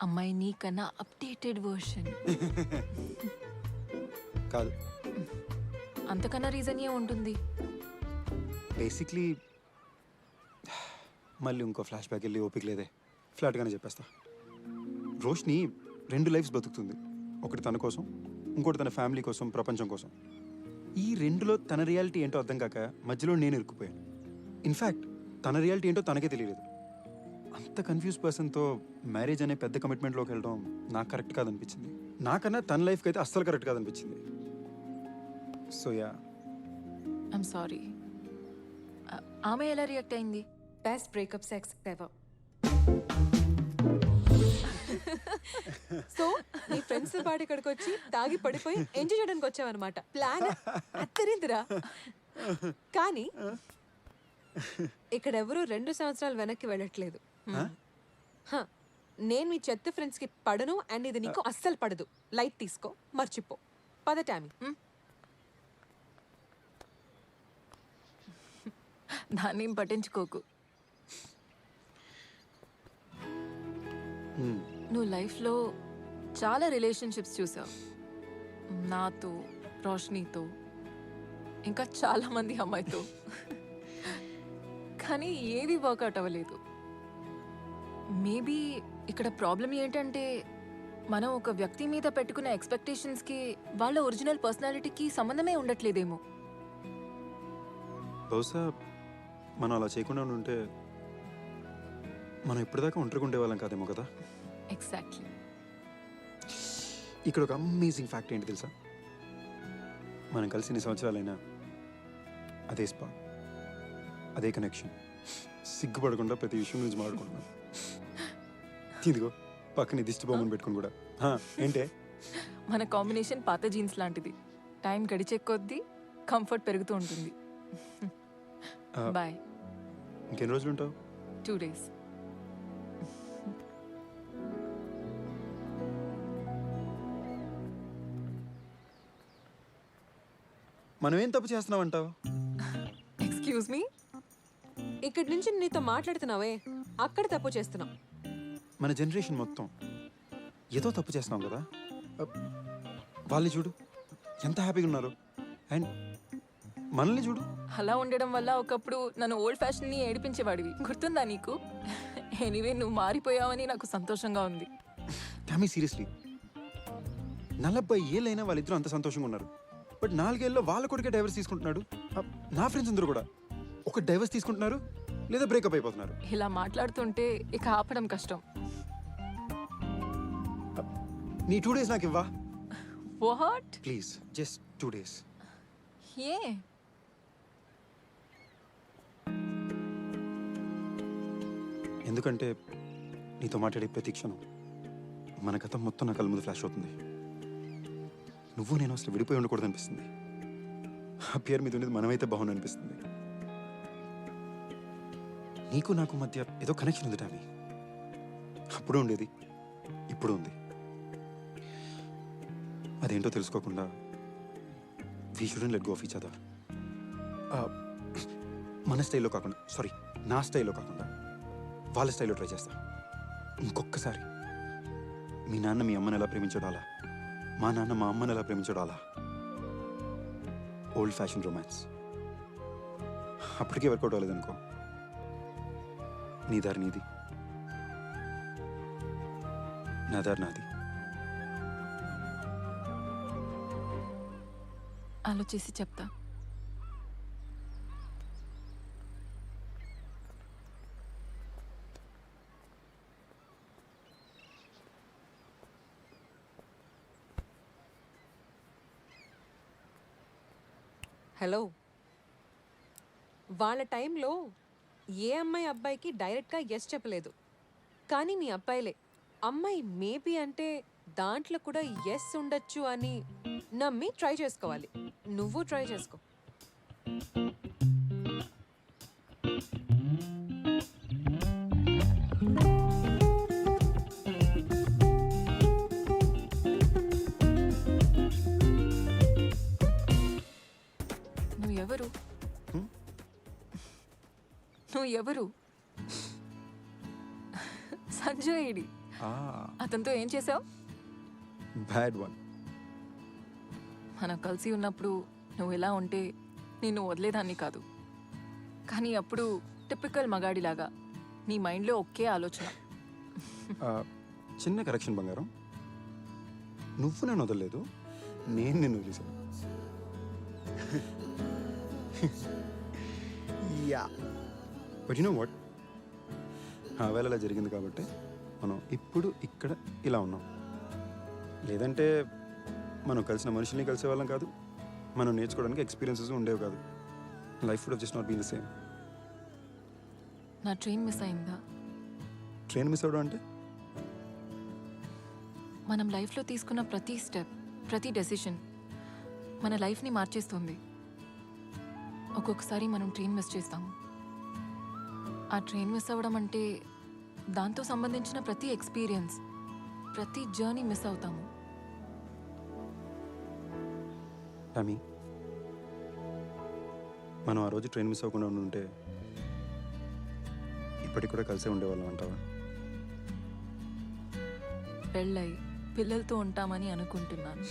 [SPEAKER 1] అమ్మాయి నీకన్నా అప్డేటెడ్ వర్షన్.
[SPEAKER 2] కాదు,
[SPEAKER 1] అంతకన్నా రీజన్ ఏ ఉంటుంది?
[SPEAKER 2] బేసిక్లీ మళ్ళీ ఇంకో ఫ్లాష్ బ్యాక్ వెళ్ళి ఓపిక లేదే, ఫ్లాట్గానే చెప్పేస్తా. రోష్ని 2 లైఫ్స్ బతుకుతుంది. ఒకటి తన కోసం, ఇంకోటి తన ఫ్యామిలీ కోసం, ప్రపంచం కోసం. ఈ 2లో తన రియాలిటీ ఏంటో అర్థం కాక మధ్యలో నేను ఇరుక్కుపోయాను. ఇన్ఫ్యాక్ట్ తన రియాలిటీ ఏంటో తనకే తెలియలేదు. అంత కన్ఫ్యూజ్ పర్సన్తో మ్యారేజ్ అనే పెద్ద కమిట్మెంట్లోకి వెళ్ళడం నాకు కరెక్ట్ కాదనిపించింది. నాకన్నా తన లైఫ్కి అయితే అస్సలు కరెక్ట్ కాదనిపించింది. So yeah,
[SPEAKER 1] I'm sorry. ఆమె ఎలా రియాక్ట్ అయింది?
[SPEAKER 3] Best breakup sex ever. So నీ ఫ్రెండ్స్ పాటు ఇక్కడికి వచ్చి తాగి పడిపోయి ఎంజాయ్ చేయడానికి వచ్చావన్నమాట. ప్లాన్ అత్తరిందిరా. కానీ ఇక్కడ ఎవరు 2 సంవత్సరాలు వెనక్కి వెళ్ళట్లేదు. హ, నేను మీ చెత్త ఫ్రెండ్స్ కి పడను, అండ్ ఇది నీకు అస్సలు పడదు. లైట్ తీసుకో, మర్చిపో. పద టామీ.
[SPEAKER 1] దాన్ని ఏం పట్టించుకోకు. నువ్వు లైఫ్లో చాలా రిలేషన్షిప్స్ చూసావు. నాతో, రోష్నీతో, ఇంకా చాలా మంది అమ్మాయితో. కానీ ఏది వర్కౌట్ అవ్వలేదు. మేబీ ఇక్కడ ప్రాబ్లం ఏంటంటే మనం ఒక వ్యక్తి మీద పెట్టుకున్న ఎక్స్పెక్టేషన్స్కి వాళ్ళ ఒరిజినల్ పర్సనాలిటీకి సంబంధమే ఉండట్లేదేమో.
[SPEAKER 2] బహుశా మనం అలా చేయకుండా ఉంటే మనం ఇప్పటిదాకా ఒంటరిగా ఉండేవాళ్ళం కాదేమో కదా.
[SPEAKER 1] ఎగ్జాక్ట్లీ.
[SPEAKER 2] ఇక్కడ ఒక అమేజింగ్ ఫ్యాక్ట్ ఏంటి తెలుసా? మనం కలిసి 2 సంవత్సరాలైనా అదే స్పా, అదే కనెక్షన్, సిగ్గుపడకుండా ప్రతి విషయం గురించి మాట్లాడుకుంటున్నాం. ఇదిగో పక్కన దిష్టి బొమ్మను పెట్టుకుని కూడా. ఏంటే
[SPEAKER 1] మన కాంబినేషన్ పాత జీన్స్ లాంటిది. టైం గడిచే కొద్దీ కంఫర్ట్ పెరుగుతూ ఉంటుంది. బాయ్.
[SPEAKER 2] ఇంకెన్ని రోజులు ఉంటావు?
[SPEAKER 1] 2 days.
[SPEAKER 2] మనం ఏం తప్పు చేస్తున్నాం అంటావు?
[SPEAKER 1] Excuse me.
[SPEAKER 3] ఇక్కడి నుంచి నీతో మాట్లాడుతున్నావే, అక్కడ తప్పు చేస్తున్నావు.
[SPEAKER 2] మన జనరేషన్ మొత్తం ఏదో తప్పు చేస్తున్నాం కదా. వాళ్ళని చూడు ఎంత హ్యాపీగా ఉన్నారు, అండ్ మనల్ని చూడు.
[SPEAKER 1] అలా ఉండడం వల్ల ఒకప్పుడు నన్ను ఓల్డ్ ఫ్యాషన్ని ఏడిపించేవాడివి, గుర్తుందా నీకు? ఎనీవే, నువ్వు మారిపోయావని నాకు సంతోషంగా ఉంది.
[SPEAKER 2] టామీ సీరియస్లీ, 40 ఏళ్ళైనా వాళ్ళిద్దరూ అంత సంతోషంగా ఉన్నారు. బట్ 4 ఏళ్ళలో వాళ్ళ కొడుకే డైవర్స్ తీసుకుంటున్నాడు. నా ఫ్రెండ్స్ అందరూ కూడా ఒక డైవర్స్ తీసుకుంటున్నారు, లేదా బ్రేకప్ అయిపోతున్నారు.
[SPEAKER 1] ఇలా మాట్లాడుతుంటే ఇక ఆపడం కష్టం.
[SPEAKER 2] నీ 2 days నాకు ఇవ్వా
[SPEAKER 1] వాట్?
[SPEAKER 2] Please, just 2 days.
[SPEAKER 1] ఏ?
[SPEAKER 2] ఎందుకంటే నీతో మాట్లాడే ప్రతి క్షణం మన గతం మొత్తం నా కళ్ళ ముందు ఫ్లాష్ అవుతుంది. నువ్వు నేను అసలు విడిపోయి ఉండకూడదు అనిపిస్తుంది. ఆ పేరు మీద ఉండేది మనమైతే బాగుంది అనిపిస్తుంది. నీకు నాకు మధ్య ఏదో కనెక్షన్ ఉంది టామీ. అప్పుడు ఉండేది, ఇప్పుడు ఉంది. అదేంటో తెలుసుకోకుండా we shouldn't let go of each other. మన స్టైల్లో కాకుండా, సారీ, నా స్టైల్లో కాకుండా వాళ్ళ స్టైల్లో ట్రై చేస్తా. ఇంకొకసారి మీ నాన్న మీ అమ్మని ఎలా ప్రేమించడం అలా, మా నాన్న మా అమ్మని ఎలా ప్రేమించడం అలా. ఓల్డ్ ఫ్యాషన్ రొమాన్స్ అప్పటికే వర్కౌట్ అవ్వలేదనుకో, నీ దారి నీది, నా దారి నాది.
[SPEAKER 1] ఆలోచించి చెప్తా.
[SPEAKER 3] హలో, వాళ్ళ టైంలో ఏ అమ్మాయి అబ్బాయికి డైరెక్ట్గా ఎస్ చెప్పలేదు. కానీ మీ అబ్బాయిలే అమ్మాయి మేబీ అంటే దాంట్లో కూడా ఎస్ ఉండొచ్చు అని నమ్మి ట్రై చేసుకోవాలి. నువ్వు ట్రై చేసుకో.
[SPEAKER 1] నువ్వు ఎవరు? నువ్వు ఎవరు? సంజయ్ ఏడి? అతనితో ఏం చేసావు?
[SPEAKER 2] Bad one.
[SPEAKER 1] మనం కలిసి ఉన్నప్పుడు నువ్వు ఇలా ఉంటే నిన్ను వదిలేదాన్ని కాదు. కానీ అప్పుడు టిపికల్ మగాడిలాగా నీ మైండ్లో ఒకే ఆలోచన.
[SPEAKER 2] చిన్న కరెక్షన్ బంగారం, నువ్వు నన్ను వదలలేదు, నేను నిన్ను వదిలేశాను. Yeah but you know what, ఆ వేళ అలా జరిగింది కాబట్టి మనం ఇప్పుడు ఇక్కడ ఇలా ఉన్నాం. లేదంటే మనం కలిసిన మనుషుల్ని కలిసేవాళ్ళం కాదు, మనం నేర్చుకోవడానికి ఎక్స్పీరియన్సెస్ ఉండేవి కాదు. Life would just not been the same.
[SPEAKER 1] నా ట్రైన్ మిస్ అయిందా?
[SPEAKER 2] ట్రైన్ మిస్ అవ్వడం అంటే
[SPEAKER 1] మనం లైఫ్లో తీసుకున్న ప్రతి స్టెప్, ప్రతి డెసిషన్ మన లైఫ్ని మార్చేస్తుంది. ఒక్కొక్కసారి మనం ట్రైన్ మిస్ చేస్తాము. ఆ ట్రైన్ మిస్ అవ్వడం అంటే దాంతో సంబంధించిన ప్రతి ఎక్స్పీరియన్స్, ప్రతి జర్నీ మిస్ అవుతాము.
[SPEAKER 2] టామీ, మనం ఆ రోజు ట్రైన్ మిస్ అవ్వకుండా ఉంటే ఇప్పటికి కూడా కలిసే ఉండేవాళ్ళం అంటావా?
[SPEAKER 1] పెళ్ళై పిల్లలతో ఉంటామని అనుకుంటున్నాను.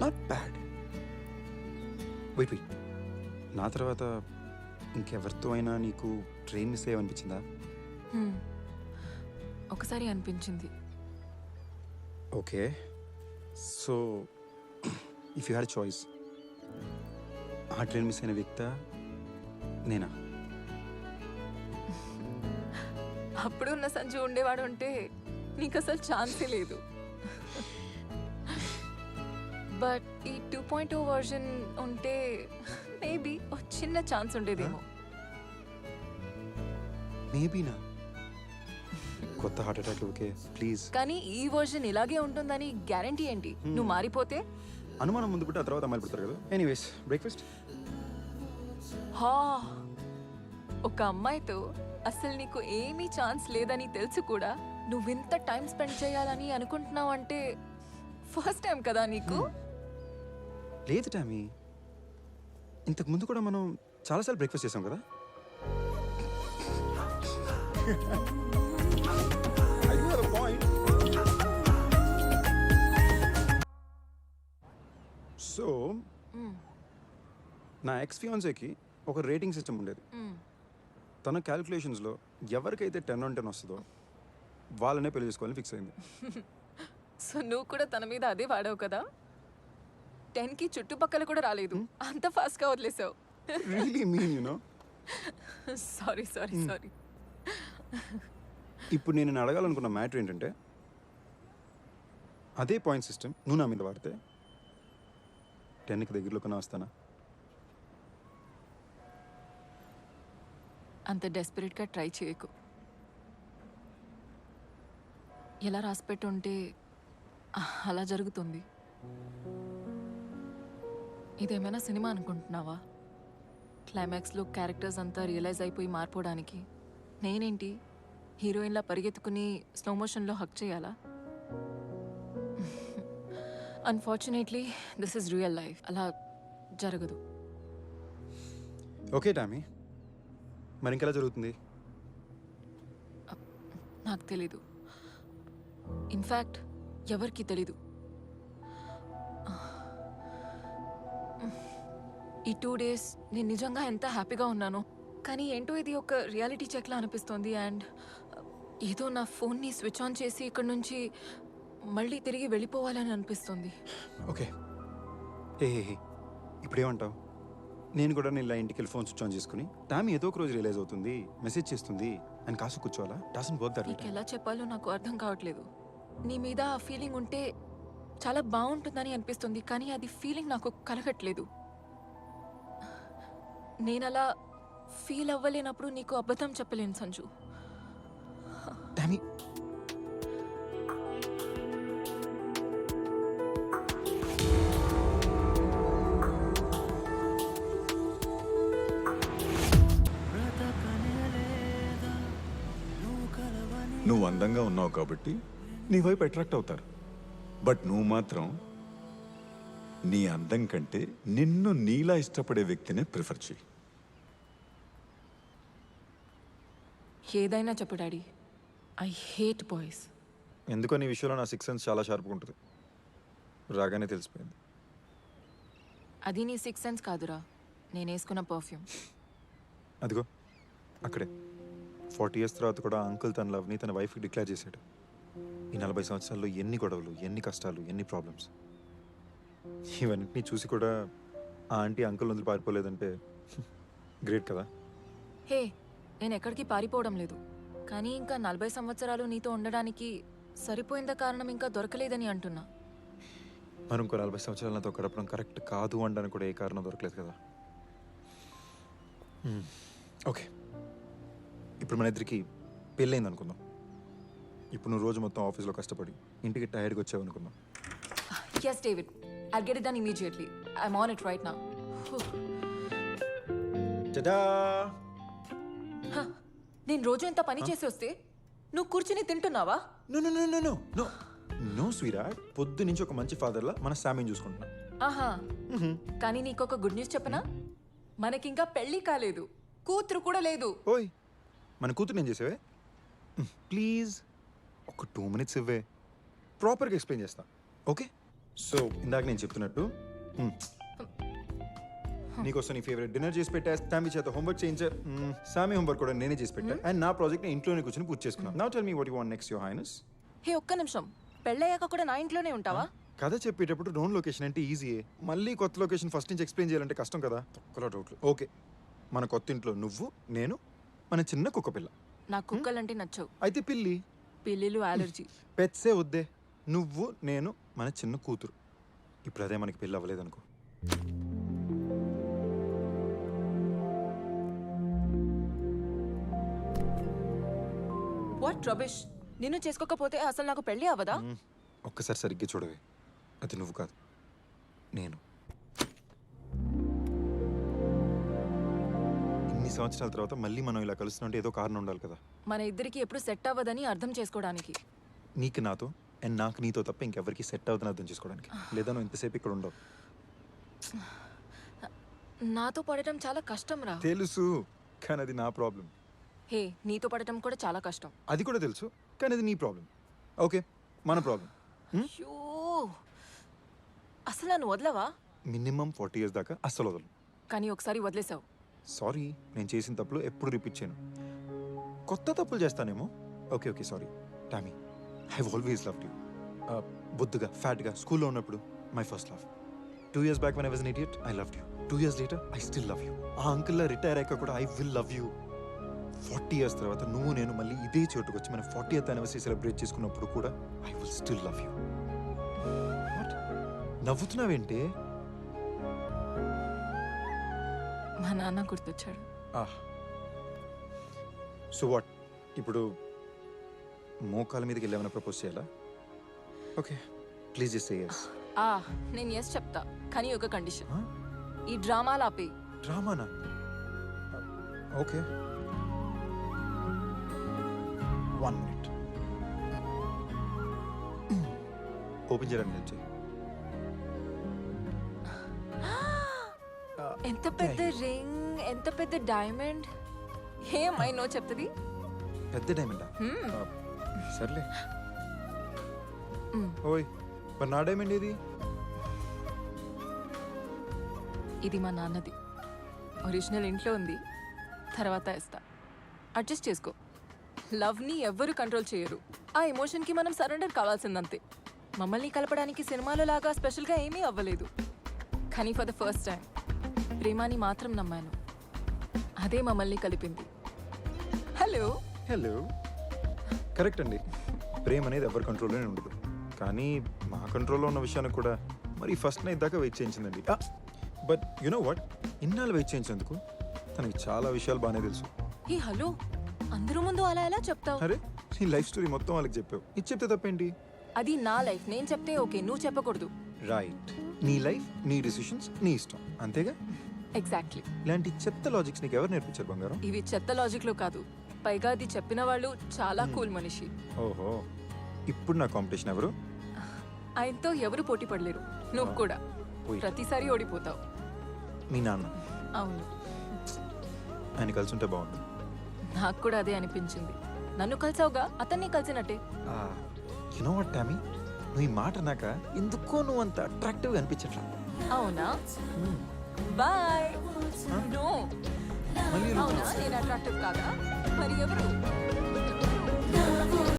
[SPEAKER 2] Not bad. వెయిట్ వెయిట్, నా తర్వాత ఇంకెవరితో అయినా నీకు ట్రైన్ మిస్ అయ్యావనిపించిందా?
[SPEAKER 1] ఒకసారి అనిపించింది.
[SPEAKER 2] Okay, so if you had choice, ఆ ట్రైన్ మిస్ అయిన వ్యక్తా నేనా?
[SPEAKER 1] అప్పుడు ఉన్న సంజు ఉండేవాడు ఉంటే నీకు అసలు ఛాన్సే లేదు. బట్ ఈ 2.0 వర్జన్ ఉంటే మేబీ ఒక చిన్న ఛాన్స్ ఉండేదేమో.
[SPEAKER 2] మేబీనా? కొత్త హార్ట్ అటాక్. Okay please.
[SPEAKER 1] కానీ ఈ వర్జన్ ఇలాగే ఉంటుందని గ్యారంటీ ఏంటి? నువ్వు మారిపోతే
[SPEAKER 2] అనుమానం ముందు పుట్టి ఆ తర్వాత అమ్మాయిలు పుడతారు కదా. Anyways, breakfast.
[SPEAKER 1] హా, ఒక అమ్మాయితో అసలు నీకు ఏమీ ఛాన్స్ లేదని తెలుసు కూడా నువ్వింత టైం స్పెండ్ చేయాలని అనుకుంటున్నావు అంటే ఫస్ట్ టైం కదా నీకు?
[SPEAKER 2] లేదు టామీ, ఇంతకు ముందు కూడా మనం చాలాసార్లు బ్రేక్ఫాస్ట్ చేసాం కదా. సో నా ఎక్స్ ఫియాన్సేకి ఒక రేటింగ్ సిస్టమ్ ఉండేది. తన క్యాలిక్యులేషన్స్లో ఎవరికైతే 10 on 10 వస్తుందో వాళ్ళనే పెళ్లి చేసుకోవాలని ఫిక్స్ అయింది.
[SPEAKER 1] సో నువ్వు కూడా తన మీద అదే వాడావు కదా. 10కి చుట్టుపక్కల కూడా రాలేదు, అంత ఫాస్ట్గా వదిలేసావు.
[SPEAKER 2] Really mean you know.
[SPEAKER 1] Sorry sorry sorry.
[SPEAKER 2] ఇప్పుడు నేను అడగాలనుకున్న మ్యాటర్ ఏంటంటే, అదే పాయింట్ సిస్టమ్ నువ్వు నా మీద వాడితే 10కి దగ్గరలో కన్నా వస్తానా?
[SPEAKER 1] అంత డెస్పరేట్గా ట్రై చేయకు. ఎలా రాసిపెట్టి ఉంటే అలా జరుగుతుంది. ఇదేమైనా సినిమా అనుకుంటున్నావా? క్లైమాక్స్లో క్యారెక్టర్స్ అంతా రియలైజ్ అయిపోయి మారిపోవడానికి నేనేంటి హీరోయిన్లా పరిగెత్తుకుని స్లో మోషన్లో హక్ చేయాలా? Unfortunately this is real life. అలా జరగదు.
[SPEAKER 2] ఓకే టామీ, మరి ఇంకెలా జరుగుతుంది?
[SPEAKER 1] నాకు తెలీదు. ఇన్ఫ్యాక్ట్ ఎవరికి తెలీదు. ఈ 2 days నేను నిజంగా ఎంత హ్యాపీగా ఉన్నానో, కానీ ఏంటో ఇది ఒక రియాలిటీ చెక్లా అనిపిస్తోంది. అండ్ ఏదో నా ఫోన్ని స్విచ్ ఆన్ చేసి ఇక్కడ నుంచి మళ్ళీ తిరిగి వెళ్ళిపోవాలని అనిపిస్తుంది.
[SPEAKER 2] ఓకే, ఏ ఇప్పుడేమంటావు? నేను కూడా నేను ఇలా ఇంటికి వెళ్ళి ఫోన్ స్విచ్ ఆన్ చేసుకుని టామీ ఏదో ఒక రోజు రియలైజ్ అవుతుంది, మెసేజ్ చేస్తుంది అని కాసు కూర్చోవాలా? Doesn't work that way.
[SPEAKER 1] నీకు ఎలా చెప్పాలో నాకు అర్థం కావట్లేదు. నీ మీద ఆ ఫీలింగ్ ఉంటే చాలా బాగుంటుందని అనిపిస్తుంది, కానీ అది ఫీలింగ్ నాకు కలగట్లేదు. నేను అలా ఫీల్ అవ్వలేనప్పుడు నీకు అబద్ధం చెప్పలేను సంజు.
[SPEAKER 2] టామీ,
[SPEAKER 6] నువ్వు అందంగా ఉన్నావు కాబట్టి నీ వైపు అట్రాక్ట్ అవుతారు. బట్ నువ్వు మాత్రం నీ అందం కంటే నిన్ను నీలా ఇష్టపడే వ్యక్తినే ప్రిఫర్ చేయి.
[SPEAKER 1] ఏదైనా చెప్పు డాడీ, ఐ హేట్ బాయ్స్.
[SPEAKER 2] ఎందుకో నీ విషయంలో నా 6 సెన్స్ చాలా షార్ప్గా ఉంటుంది. రాగానే తెలిసిపోయింది.
[SPEAKER 1] అది నీ 6 సెన్స్ కాదురా, నేను వేసుకున్న పర్ఫ్యూమ్.
[SPEAKER 2] అదిగో అక్కడే 40 years తర్వాత కూడా అంకుల్ తన లవ్ని తన వైఫ్కి డిక్లేర్ చేశాడు. ఈ 40 సంవత్సరాల్లో ఎన్ని గొడవలు, ఎన్ని కష్టాలు, ఎన్ని ప్రాబ్లమ్స్. ఇవన్నిటిని చూసి కూడా ఆ ఆంటీ అంకుల్ వదిలి పారిపోలేదంటే గ్రేట్ కదా.
[SPEAKER 1] హే, నేను ఎక్కడికి పారిపోవడం లేదు, కానీ ఇంకా 40 సంవత్సరాలు నీతో ఉండడానికి సరిపోయింద కారణం ఇంకా దొరకలేదని అంటున్నా.
[SPEAKER 2] మరి ఇంకో 40 సంవత్సరాలు నాతో గడపడం కరెక్ట్ కాదు అనడానికి కూడా ఏ కారణం దొరకలేదు కదా. ఓకే, ఇప్పుడు మన ఇద్దరికి పెళ్ళైంది అనుకుందాం. ఇప్పుడు నువ్వు రోజు మొత్తం ఆఫీస్లో కష్టపడి ఇంటికి టైర్డ్గా వచ్చావు అనుకుందాం.
[SPEAKER 1] Yes David, I'll get it done immediately. I'm on it right now. నేను రోజు ఎంత పని చేసి వస్తే నువ్వు కూర్చుని తింటున్నావా?
[SPEAKER 2] No no no no no no no స్వీరాట్, పొద్దు నుంచి ఒక మంచి ఫాదర్లా మన శామీని చూసుకుంటున్నా.
[SPEAKER 1] ఆహా, కానీ నీకొక గుడ్ న్యూస్ చెప్పనా? మనకింకా పెళ్లి కాలేదు, కూతురు కూడా లేదు.
[SPEAKER 2] ఓయ్, మన కూతురు నేను చేసేవే. ప్లీజ్ ఒక 2 minutes ఇవ్వే, ప్రాపర్గా ఎక్స్ప్లెయిన్ చేస్తా. ఓకే, సో ఇందాక నేను చెప్తున్నట్టు నీకోసం నీ ఫేవరెట్ డిన్నర్ చేసి పెట్టా, సామి చేత హోంవర్క్ చేయించా, సామి హోంవర్క్ కూడా నేనే చేసి పెట్టా, అండ్ నా ప్రాజెక్ట్ని ఇంట్లోనే కూర్చొని పూర్తి చేసుకున్నాను. Now tell me what you want next, your highness.
[SPEAKER 1] Hey, ఒక్క నిమిషం. పెళ్ళయ్యాక కూడా నా ఇంట్లోనే ఉంటావా?
[SPEAKER 2] కథ చెప్పేటప్పుడు రోన్ లొకేషన్ అంటే ఈజీయే, మళ్ళీ కొత్త లొకేషన్ ఫస్ట్ నుంచి ఎక్స్ప్లెయిన్ చేయాలంటే కష్టం కదా. తొక్కలో డౌట్లు. ఓకే, మన కొత్త ఇంట్లో నువ్వు, నేను, మన చిన్న కుక్క పిల్ల.
[SPEAKER 1] నాకు కుక్కలంటే నచ్చవు.
[SPEAKER 2] అయితే పిల్లి.
[SPEAKER 1] పిల్లిలు అలర్జీ.
[SPEAKER 2] పెట్సే వద్దే. నువ్వు, నేను, మన చిన్న కూతురు. ఇప్పుడు అదే మనకి పెళ్ళి అవ్వలేదనుకో.
[SPEAKER 1] What rubbish. నిన్ను చేసుకోకపోతే అసలు నాకు పెళ్ళి అవ్వదా?
[SPEAKER 2] ఒక్కసారి సరిగ్గా చూడవే, అది నువ్వు కాదు, నేను. ఇన్ని సంవత్సరాల తర్వాత మళ్ళీ మనం ఇలా కలుస్తుంటే ఏదో కారణం ఉండాలి కదా.
[SPEAKER 1] మన ఇద్దరికి ఎప్పుడు సెట్ అవ్వదని అర్థం చేసుకోవడానికి.
[SPEAKER 2] నీకు నాతో అండ్ నాకు నీతో తప్ప ఇంకెవరికి సెట్ అవుతుందని అర్థం చేసుకోవడానికి. లేదా నువ్వు ఇంతసేపు ఇక్కడ ఉండవు.
[SPEAKER 1] నాతో పడటం చాలా కష్టం రా.
[SPEAKER 2] తెలుసు, కానీ అది నా ప్రాబ్లం.
[SPEAKER 1] హే, నీతో పడటం కూడా చాలా కష్టం.
[SPEAKER 2] అది కూడా తెలుసు, కానీ అది నీ ప్రాబ్లం. ఓకే, మన ప్రాబ్లం.
[SPEAKER 1] అయ్యో, అసలు నన్ను వదలవా?
[SPEAKER 2] మినిమం 40 years దాకా అస్సలు వదలు.
[SPEAKER 1] కానీ ఒకసారి వదిలేసావు.
[SPEAKER 2] సారీ, నేను చేసిన తప్పులు ఎప్పుడు రిపీట్ చేయను. కొత్త తప్పులు చేస్తానేమో. Okay okay, sorry Tommy. I always loved you. బొద్దుగా, ఫ్యాట్గా స్కూల్లో ఉన్నప్పుడు my first love. 2 years back when I was an idiot, I loved you. 2 years later, I still love you. ఆ అంకుల్లా రిటైర్ అయ్యాక కూడా I will love you. 40 years తర్వాత నువ్వు నేను మళ్ళీ ఇదే చోటుకు వచ్చి మన 40th anniversary సెలబ్రేట్ చేసుకున్నప్పుడు కూడా I will still love you. నవ్వుతున్నావేంటే?
[SPEAKER 1] మా నాన్న గుర్తొచ్చాడు.
[SPEAKER 2] సో వాట్, ఇప్పుడు మోకాల మీదకి వెళ్ళేమైనా ప్రపోజ్ చేయాలా? Okay, please just say yes.
[SPEAKER 1] నేను ఎస్ చెప్తా, కానీ ఒక కండిషన్. ఈ డ్రామాలు ఆపే.
[SPEAKER 2] డ్రామానా? Okay, 1 minute. ఓపెన్ చేయడానికి హెల్ప్ చేయి.
[SPEAKER 1] ఎంత పెద్ద రింగ్, ఎంత పెద్ద డైమండ్. ఏమై నో చెప్తుంది.
[SPEAKER 2] పెద్ద డైమండా? సర్లే. ఓయ్, మరి నా డైమండ్ ఏది?
[SPEAKER 1] ఇది మా నాన్నది. ఒరిజినల్ ఇంట్లో ఉంది, తర్వాత ఇస్తా. అడ్జస్ట్ చేసుకో. లవ్ని ఎవ్వరూ కంట్రోల్ చేయరు. ఆ ఎమోషన్కి మనం సరెండర్ కావాల్సిందంతే. మమ్మల్ని కలపడానికి సినిమాలో లాగా స్పెషల్గా ఏమీ అవ్వలేదు, కానీ ఫర్ ద ఫస్ట్ టైం ప్రేమాని మాత్రం నమ్మాను. అదే మమ్మల్ని కలిపింది. హలో
[SPEAKER 2] హలో, కరెక్ట్ అండి. ప్రేమ అనేది ఎవరి కంట్రోల్లోనే ఉండదు. కానీ మా కంట్రోల్లో ఉన్న విషయాన్ని కూడా మరి ఫస్ట్ నైట్ దాకా వెయిట్ చేయించిందండి. బట్ యు నో వాట్, ఇన్నాళ్ళు వెయిట్ చేయించేందుకు తనకి చాలా విషయాలు బాగానే తెలుసు.
[SPEAKER 1] హే హలో, అందరూ ముందు అలా ఎలా చెప్తావు?
[SPEAKER 2] అరే నీ లైఫ్ స్టోరీ మొత్తం వాళ్ళకి చెప్పావు, ఇది చెప్తే తప్పేంటి?
[SPEAKER 1] అది నా లైఫ్, నేను చెప్తే ఓకే, నువ్వు చెప్పకూడదు.
[SPEAKER 2] రైట్, నీ లైఫ్ నీ డిసిషన్స్ నీ ఇష్టం, అంతేగా?
[SPEAKER 1] ఎగ్జాక్ట్లీ.
[SPEAKER 2] ఇలాంటి చెత్త లాజిక్స్ నీకు ఎవరు నేర్పించారు బంగారం?
[SPEAKER 1] ఇవి చెత్త లాజిక్లో కాదు, పైగా అది చెప్పిన వాళ్ళు చాలా కూల్ మనిషి.
[SPEAKER 2] ఓహో, ఇప్పుడు నా కాంపిటీషన్ ఎవరు?
[SPEAKER 1] ఆయనతో ఎవరు పోటీ పడలేరు, నువ్వు కూడా
[SPEAKER 2] పోయి.
[SPEAKER 1] ప్రతిసారి ఓడిపోతావు.
[SPEAKER 2] మీ నాన్న.
[SPEAKER 1] అవును,
[SPEAKER 2] ఆయన కలిసి ఉంటే బాగుండు.
[SPEAKER 1] నాకు కూడా అదే అనిపించింది. నన్ను కలిసావుగా, అతన్ని కలిసినట్టే.
[SPEAKER 2] యు నో వాట్ టామీ, నువ్వు ఈ మాట నాక ఎందుకో నువ్వు అంత అట్రాక్టివ్గా అనిపించట్లా.
[SPEAKER 1] అవునా? బాయ్. నో,
[SPEAKER 2] మళ్ళీ
[SPEAKER 1] అవునా, నేను అట్రాక్టివ్ కాదా? మరి ఎవరు?